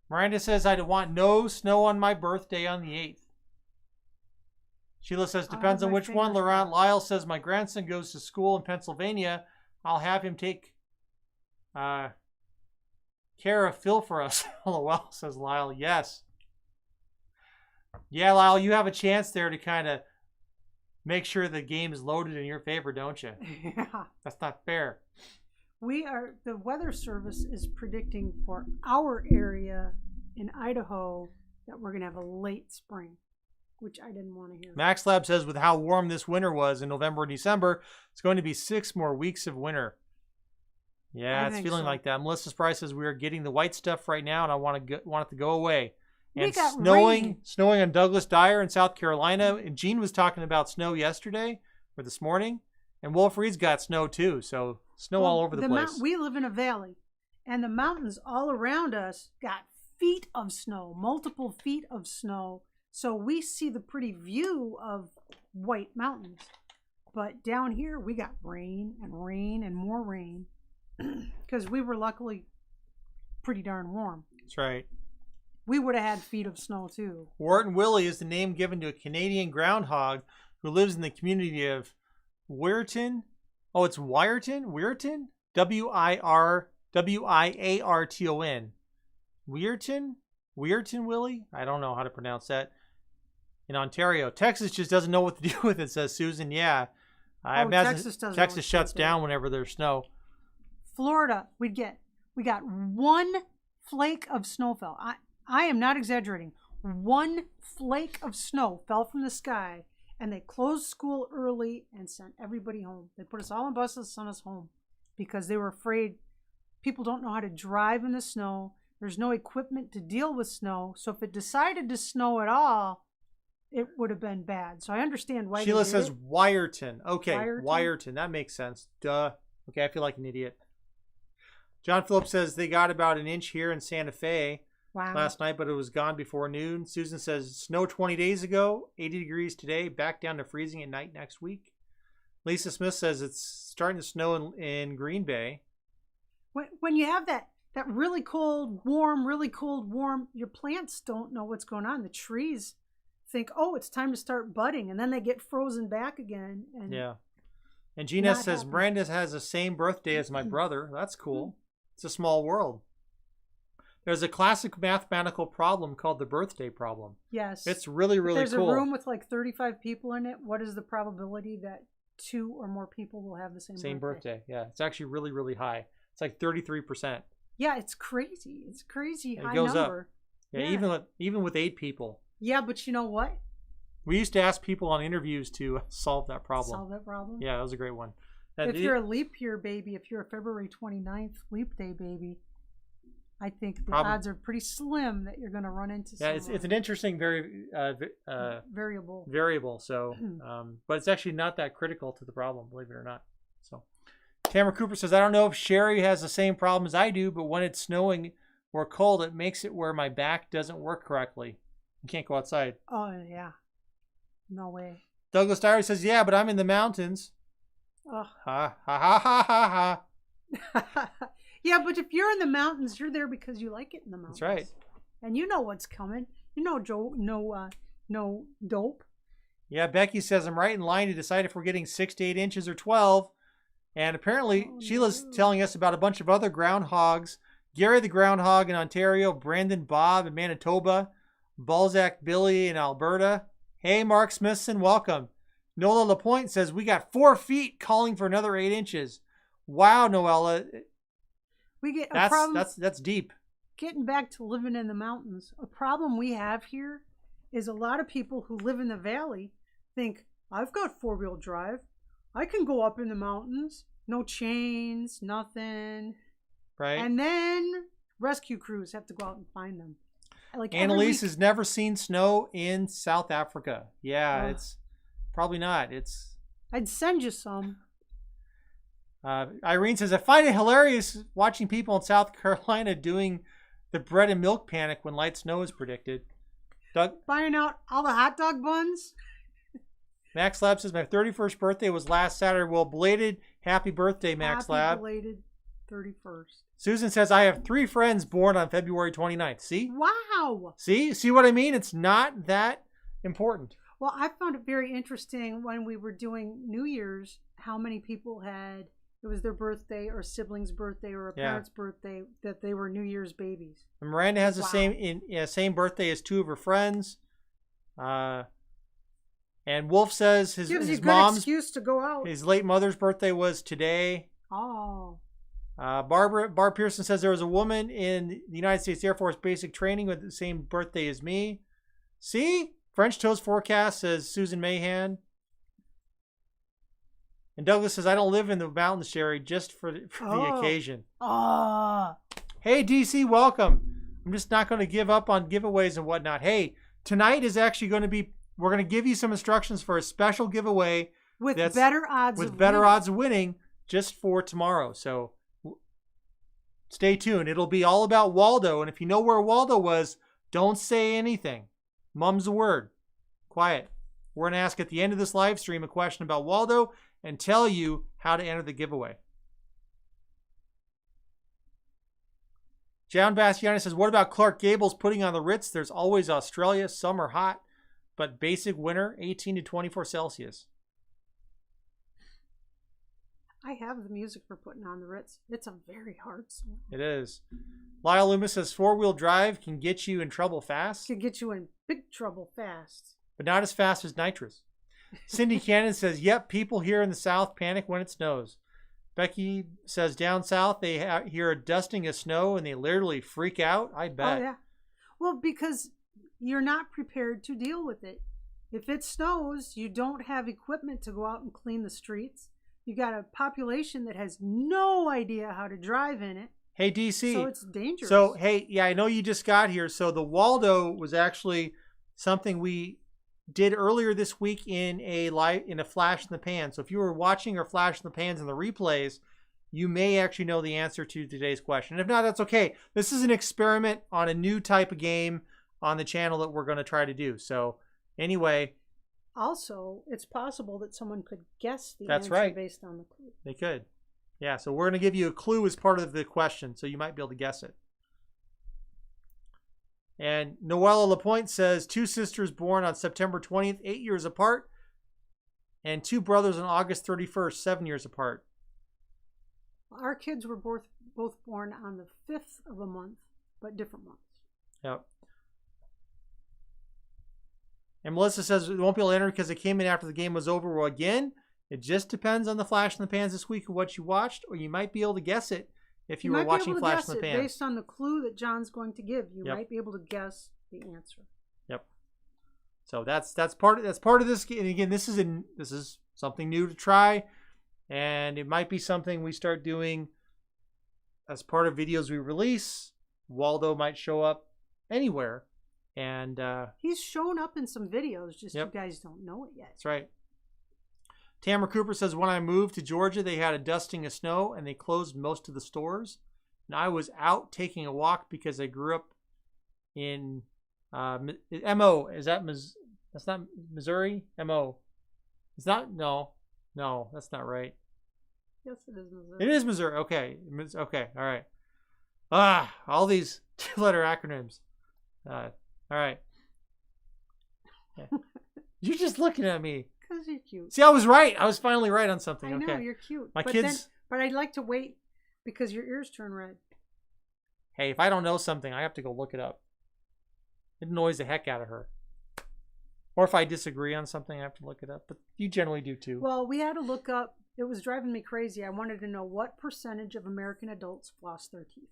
Miranda says, I'd want no snow on my birthday on the 8th. Sheila says, depends on which one. Laurent Lyle says, my grandson goes to school in Pennsylvania. I'll have him take care of Phil for us. LOL, says Lyle. Yes. Yeah, Lyle, you have a chance there to kind of make sure the game is loaded in your favor, don't you? Yeah. That's not fair. The Weather Service is predicting for our area in Idaho that we're going to have a late spring. which I didn't want to hear. Max Lab says with how warm this winter was in November and December, it's going to be 6 more weeks of winter. Yeah, it's feeling like that. Melissa Price says we are getting the white stuff right now, and I want it to go away. And snowing on Douglas Dyer in South Carolina. And Gene was talking about snow yesterday or this morning, and Wolf Reed's got snow too. So snow all over the place. We live in a valley, and the mountains all around us got feet of snow, multiple feet of snow. So we see the pretty view of white mountains. But down here, we got rain and rain and more rain because we were luckily pretty darn warm. That's right. We would have had feet of snow too. Wharton Willie is the name given to a Canadian groundhog who lives in the community of Wiarton. Oh, it's Wiarton? Wiarton? Wiarton. Wiarton? Wiarton Willie? I don't know how to pronounce that. In Ontario. Texas just doesn't know what to do with it, says Susan. Yeah. I imagine Texas shuts down whenever there's snow. Florida, we got 1 flake of snow fell. I am not exaggerating. 1 flake of snow fell from the sky, and they closed school early and sent everybody home. They put us all on buses, sent us home because they were afraid people don't know how to drive in the snow. There's no equipment to deal with snow. So if it decided to snow at all, it would have been bad. So I understand why. Sheila says Wiarton. Okay, Wiarton. That makes sense. Duh. Okay, I feel like an idiot. John Phillips says they got about an inch here in Santa Fe last night, but it was gone before noon. Susan says snow 20 days ago, 80 degrees today, back down to freezing at night next week. Lisa Smith says it's starting to snow in Green Bay. When you have that really cold, warm, your plants don't know what's going on. The trees think, oh, it's time to start budding, and then they get frozen back again. And yeah. And Gina says Miranda has the same birthday as my brother. That's cool. It's a small world. There's a classic mathematical problem called the birthday problem. Yes. It's really, really cool. There's a room with like 35 people in it. What is the probability that 2 or more people will have the same birthday? Yeah. It's actually really, really high. It's like 33%. Yeah, it's crazy. It's crazy high it goes number. Up. Yeah, even with 8 people. Yeah, but you know what? We used to ask people on interviews to solve that problem. Solve that problem? Yeah, that was a great one. If you're a leap year baby, if you're a February 29th leap day baby, I think the odds are pretty slim that you're going to run into someone. Yeah, it's an interesting variable. So, but it's actually not that critical to the problem, believe it or not. So, Tamara Cooper says, I don't know if Sherry has the same problem as I do, but when it's snowing or cold, it makes it where my back doesn't work correctly. You can't go outside. Oh, yeah. No way. Douglas Diary says, yeah, but I'm in the mountains. Oh. Ha, ha, ha, ha, ha. Yeah, but if you're in the mountains, you're there because you like it in the mountains. That's right. And you know what's coming. You know, no dope. Yeah, Becky says, I'm right in line to decide if we're getting 6 to 8 inches or 12. And apparently, Sheila's telling us about a bunch of other groundhogs. Gary the groundhog in Ontario, Brandon Bob in Manitoba, Balzac Billy in Alberta. Hey, Mark Smithson, welcome. Nola Lapointe says, we got 4 feet calling for another 8 inches. Wow, Noella. We get a problem. That's deep. Getting back to living in the mountains, a problem we have here is a lot of people who live in the valley think, I've got 4-wheel drive. I can go up in the mountains. No chains, nothing. Right. And then rescue crews have to go out and find them. Like Annalise has never seen snow in South Africa. Yeah, it's probably not. I'd send you some. Irene says, I find it hilarious watching people in South Carolina doing the bread and milk panic when light snow is predicted. Doug? Buying out all the hot dog buns? Max Lab says, my 31st birthday was last Saturday. Well, belated happy birthday, Max Lab. Happy belated 31st. Susan says, I have 3 friends born on February 29th. See? Wow. See what I mean? It's not that important. Well, I found it very interesting when we were doing New Year's, how many people had, it was their birthday or sibling's birthday or a parent's birthday, that they were New Year's babies. And Miranda has the same birthday as 2 of her friends. And Wolf says his mom's excuse to go out. His late mother's birthday was today. Oh. Barb Pearson says there was a woman in the United States Air Force basic training with the same birthday as me. See? French Toast Forecast says Susan Mahan. And Douglas says, I don't live in the mountains, Sherry, just for the occasion. Hey, DC, welcome. I'm just not going to give up on giveaways and whatnot. Hey, tonight is actually going to be, we're going to give you some instructions for a special giveaway. With better odds of winning just for tomorrow. So stay tuned. It'll be all about Waldo. And if you know where Waldo was, don't say anything. Mum's the word. Quiet. We're going to ask at the end of this live stream a question about Waldo and tell you how to enter the giveaway. John Bastiani says, what about Clark Gables putting on the Ritz? There's always Australia. Summer hot, but basic winter, 18 to 24 Celsius. I have the music for putting on the Ritz. It's a very hard song. It is. Lyle Loomis says, four-wheel drive can get you in trouble fast. Can get you in big trouble fast. But not as fast as nitrous. Cindy Cannon says, yep, people here in the South panic when it snows. Becky says, down south, they hear a dusting of snow and they literally freak out. I bet. Oh, yeah. Well, because you're not prepared to deal with it. If it snows, you don't have equipment to go out and clean the streets. You got a population that has no idea how to drive in it. Hey, DC. So it's dangerous. So, hey, yeah, I know you just got here. So the Waldo was actually something we did earlier this week in a flash in the pan. So if you were watching our flash in the pans and the replays, you may actually know the answer to today's question. If not, that's okay. This is an experiment on a new type of game on the channel that we're going to try to do. So anyway. Also, it's possible that someone could guess the that's answer right. based on the clue. They could. Yeah, so we're going to give you a clue as part of the question, so you might be able to guess it. And Noella Lapointe says, 2 sisters born on September 20th, 8 years apart, and 2 brothers on August 31st, 7 years apart. Our kids were both born on the 5th of a month, but different months. Yep. And Melissa says, it won't be able to enter because it came in after the game was over. Well, again, it just depends on the flash in the pans this week of what you watched, or you might be able to guess it. If you were watching Flash in the Pan. Based on the clue that John's going to give, you might be able to guess the answer. Yep. So that's part of this. And again, this is something new to try, and it might be something we start doing as part of videos we release. Waldo might show up anywhere, and he's shown up in some videos. Just you guys don't know it yet. That's right. Tamara Cooper says, when I moved to Georgia, they had a dusting of snow and they closed most of the stores. And I was out taking a walk because I grew up in MO. Is that that's not Missouri? MO. It's not, no, that's not right. Yes, it is Missouri. It is Missouri. Okay. Okay. All right. All these 2-letter acronyms. All right. Yeah. You're just looking at me. Because you're cute. See, I was right. I was finally right on something. I know, okay. You're cute. My kids. But I'd like to wait because your ears turn red. Hey, if I don't know something, I have to go look it up. It annoys the heck out of her. Or if I disagree on something, I have to look it up. But you generally do too. Well, we had to look up. It was driving me crazy. I wanted to know what percentage of American adults floss their teeth.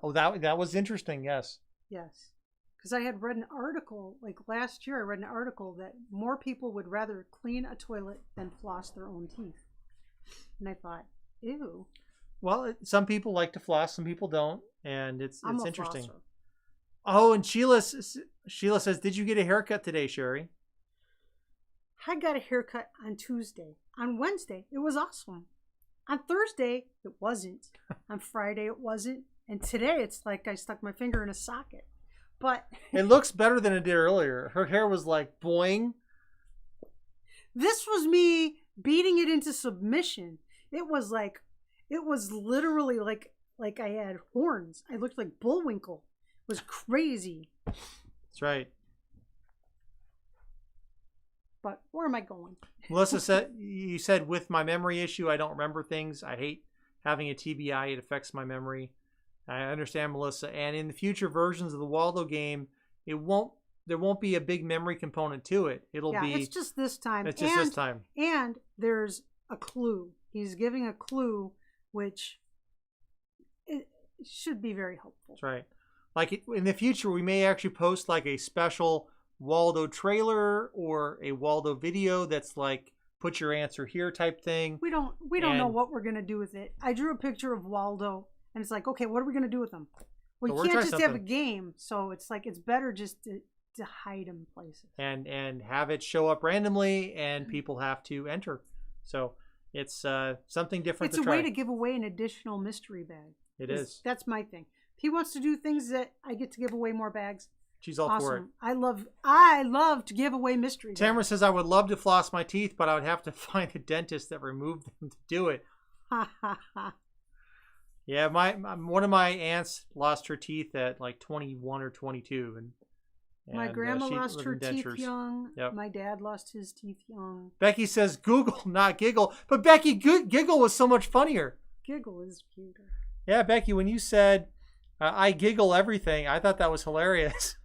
Oh, that was interesting. Yes. Yes. Because I had read an article, like last year, I read an article that more people would rather clean a toilet than floss their own teeth. And I thought, ew. Well, some people like to floss, some people don't, and it's interesting. Flosser. Oh, and Sheila says, did you get a haircut today, Sherry? I got a haircut on Tuesday. On Wednesday, it was awesome. On Thursday, it wasn't. On Friday, it wasn't. And today, it's like I stuck my finger in a socket. But it looks better than it did earlier. Her hair was like boing. This was me beating it into submission. It was literally like I had horns. I looked like Bullwinkle. It was crazy. That's right. But where am I going? Melissa said, you said with my memory issue, I don't remember things. I hate having a TBI. It affects my memory. I understand, Melissa. And in the future versions of the Waldo game, there won't be a big memory component to it. It's just this time. It's just this time. And there's a clue. He's giving a clue, which it should be very helpful. That's right. Like in the future, we may actually post like a special Waldo trailer or a Waldo video that's like put your answer here type thing. We don't know what we're gonna do with it. I drew a picture of Waldo, and it's like, okay, what are we gonna do with him? We can't just have a game, so it's like it's better just to hide him places and have it show up randomly, and people have to enter. So it's something different. It's a way to give away an additional mystery bag. It is. That's my thing. If he wants to do things that I get to give away more bags, she's all for it. I love to give away mystery Tamara bags. says, I would love to floss my teeth, but I would have to find a dentist that removed them to do it. Yeah, one of my aunts lost her teeth at like 21 or 22, and my grandma lost her teeth young. Yep. My dad lost his teeth young. Becky says Google, not giggle. But Becky, giggle was so much funnier. Giggle is cuter. Yeah, Becky, when you said I giggle everything, I thought that was hilarious.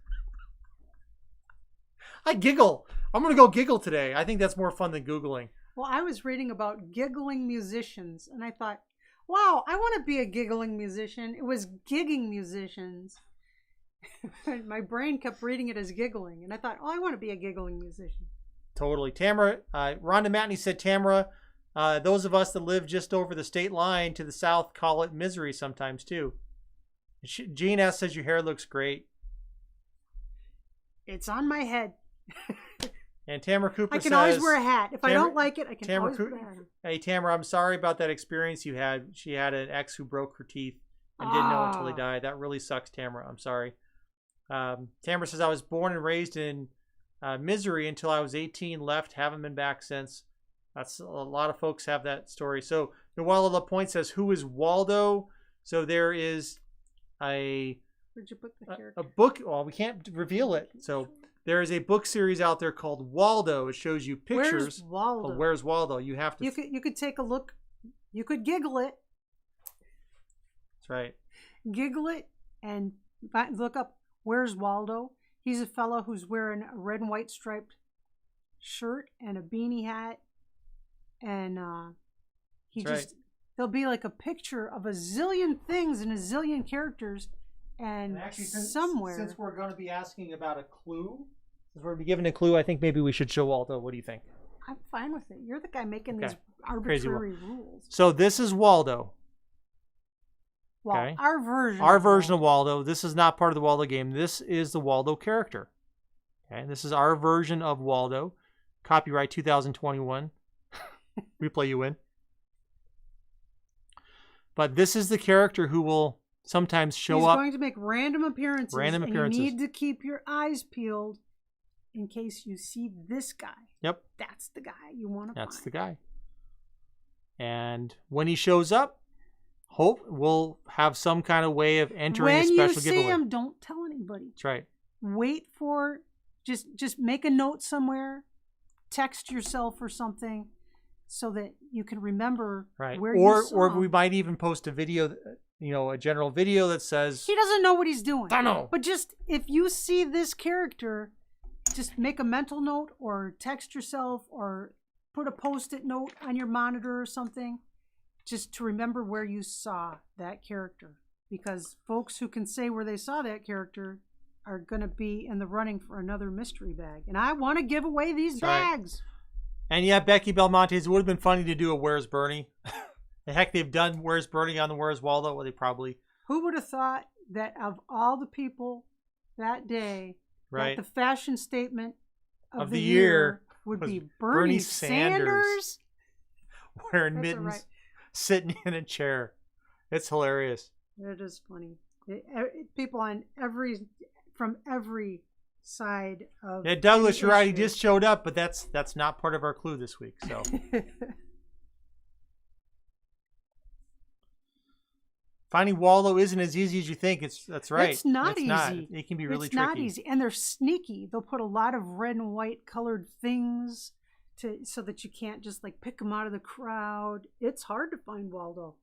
I giggle. I'm going to go giggle today. I think that's more fun than Googling. Well, I was reading about giggling musicians, and I thought, wow, I want to be a giggling musician. It was gigging musicians. My brain kept reading it as giggling, and I thought, oh, I want to be a giggling musician. Totally. Tamara, Rhonda Matney said, Tamara, those of us that live just over the state line to the south call it misery sometimes too. Jean S. says your hair looks great. It's on my head. And Tamara Cooper says... I can always wear a hat. If I don't like it, I can always wear a hat. Hey, Tamara, I'm sorry about that experience you had. She had an ex who broke her teeth and didn't know until he died. That really sucks, Tamara. I'm sorry. Tamara says, I was born and raised in misery until I was 18, left, haven't been back since. That's a lot of folks have that story. So Noella LaPointe says, who is Waldo? So there is Where'd you put the character? A book. Well, we can't reveal it. So there is a book series out there called Waldo. It shows you pictures. Where's Waldo? Where's Waldo? You have to. You could take a look. You could giggle it. That's right. Giggle it and look up Where's Waldo. He's a fellow who's wearing a red and white striped shirt and a beanie hat, and there'll be like a picture of a zillion things and a zillion characters, and actually, since we're going to be asking about a clue, since we're going to be given a clue, I think maybe we should show Waldo. What do you think? I'm fine with it. You're the guy making these arbitrary rules. So this is Waldo. Well, okay. Our version of Waldo. This is not part of the Waldo game. This is the Waldo character. Okay, this is our version of Waldo. Copyright 2021. Replay you win. But this is the character who will sometimes show up. He's going to make random appearances. And you need to keep your eyes peeled in case you see this guy. Yep. That's the guy you want to find. That's the guy. And when he shows up, hope we'll have some kind of way of entering a special giveaway. When you see him, don't tell anybody. That's right. Wait for, just make a note somewhere, text yourself or something, so that you can remember where you saw Or we might even post a video, a general video that says... He doesn't know what he's doing. I know. But just, if you see this character, just make a mental note or text yourself or put a Post-it note on your monitor or something, just to remember where you saw that character. Because folks who can say where they saw that character are going to be in the running for another mystery bag. And I want to give away these bags. Right. And yeah, Becky Belmonte, it would have been funny to do a Where's Bernie. The heck, they've done Where's Bernie on the Where's Waldo. Well, they probably... Who would have thought that of all the people that day, that the fashion statement of the year would be Bernie Sanders? Wearing mittens, sitting in a chair. It's hilarious. It is funny. People from every side of... Yeah, Douglas, you're right. He just showed up, but that's not part of our clue this week. So... Finding Waldo isn't as easy as you think. That's right. It's not easy. It can be really tricky. It's not easy. And they're sneaky. They'll put a lot of red and white colored things so that you can't just like pick them out of the crowd. It's hard to find Waldo.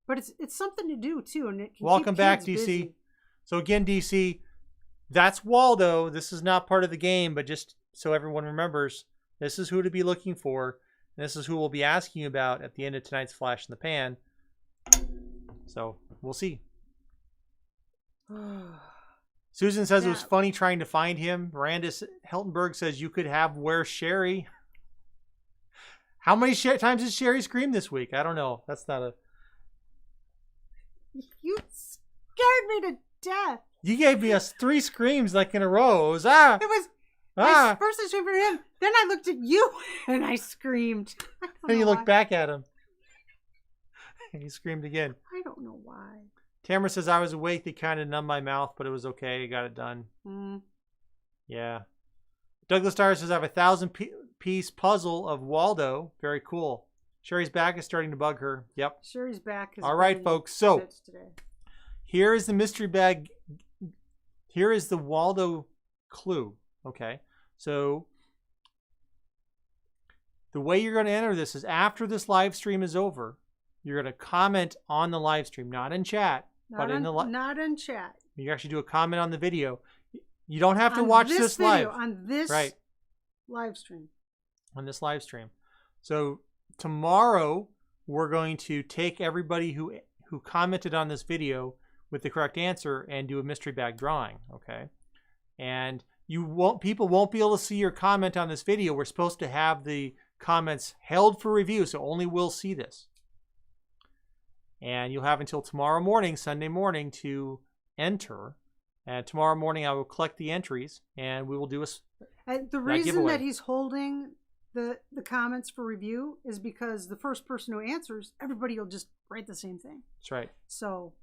But it's something to do too. And it can Welcome keep back, kids DC. busy. So again, DC, that's Waldo. This is not part of the game, but just so everyone remembers, this is who to be looking for. And this is who we'll be asking you about at the end of tonight's Flash in the Pan. So we'll see. Susan says it was Yeah. funny trying to find him. Miranda Heltenberg says you could have Where's Sherry. How many times did Sherry scream this week? I don't know. That's not a... You scared me to death. You gave me 3 screams like in a row. It was, ah! It was... Ah! First I screamed for him, then I looked at you and I screamed. I don't And you know looked why. back at him. And he screamed again. I don't know why. Tamara says, I was awake. They kind of numbed my mouth, but it was okay. I got it done. Mm. Yeah. Douglas Starr says, I have a 1,000-piece puzzle of Waldo. Very cool. Sherry's back is starting to bug her. Yep. Sherry's back. All right, folks. So today. here is the mystery bag. Here is the Waldo clue. Okay. So the way you're going to enter this is after this live stream is over, you're going to comment on the live stream, not in chat, but in the not in chat. You actually do a comment on the video. You don't have to On watch this this video, live. on this right. live stream. On this live stream. So tomorrow we're going to take everybody who commented on this video with the correct answer and do a mystery bag drawing. Okay. And people won't be able to see your comment on this video. We're supposed to have the comments held for review, so only we'll see this. And you'll have until tomorrow morning, Sunday morning, to enter. And tomorrow morning I will collect the entries and we will do The reason giveaway. that he's holding the comments for review is because the first person who answers, everybody will just write the same thing. That's right. So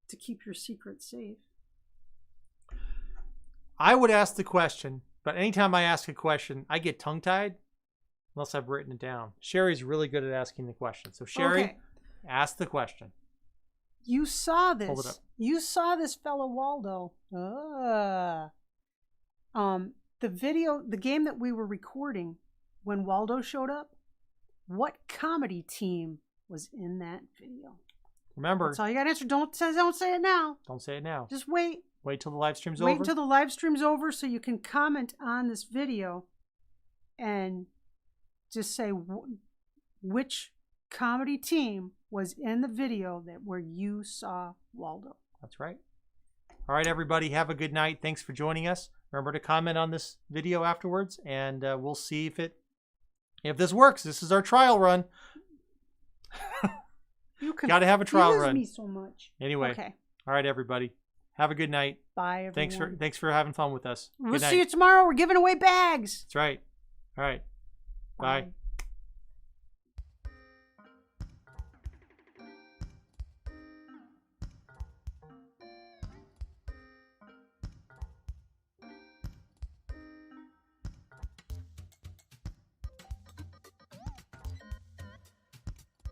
to keep your secret safe. I would ask the question, but anytime I ask a question, I get tongue-tied unless I've written it down. Sherry's really good at asking the question. So Sherry, Okay. ask the question. You saw this. Hold it up. You saw this fellow Waldo. The game that we were recording when Waldo showed up, what comedy team was in that video? Remember, That's all you got to answer. Don't say it now. don't say it now. Just wait. Wait till the live stream's Wait over. until the live stream's over so you can comment on this video and just say which comedy team was in the video where you saw Waldo. That's right. All right, everybody, have a good night. Thanks for joining us. Remember to comment on this video afterwards, and we'll see if this works. This is our trial run. You Got to have a trial confuse run. me so much. Anyway, Okay. all right, everybody, have a good night. Bye, everyone. Thanks for having fun with us. We'll Good night. see you tomorrow. We're giving away bags. That's right. All right. Bye.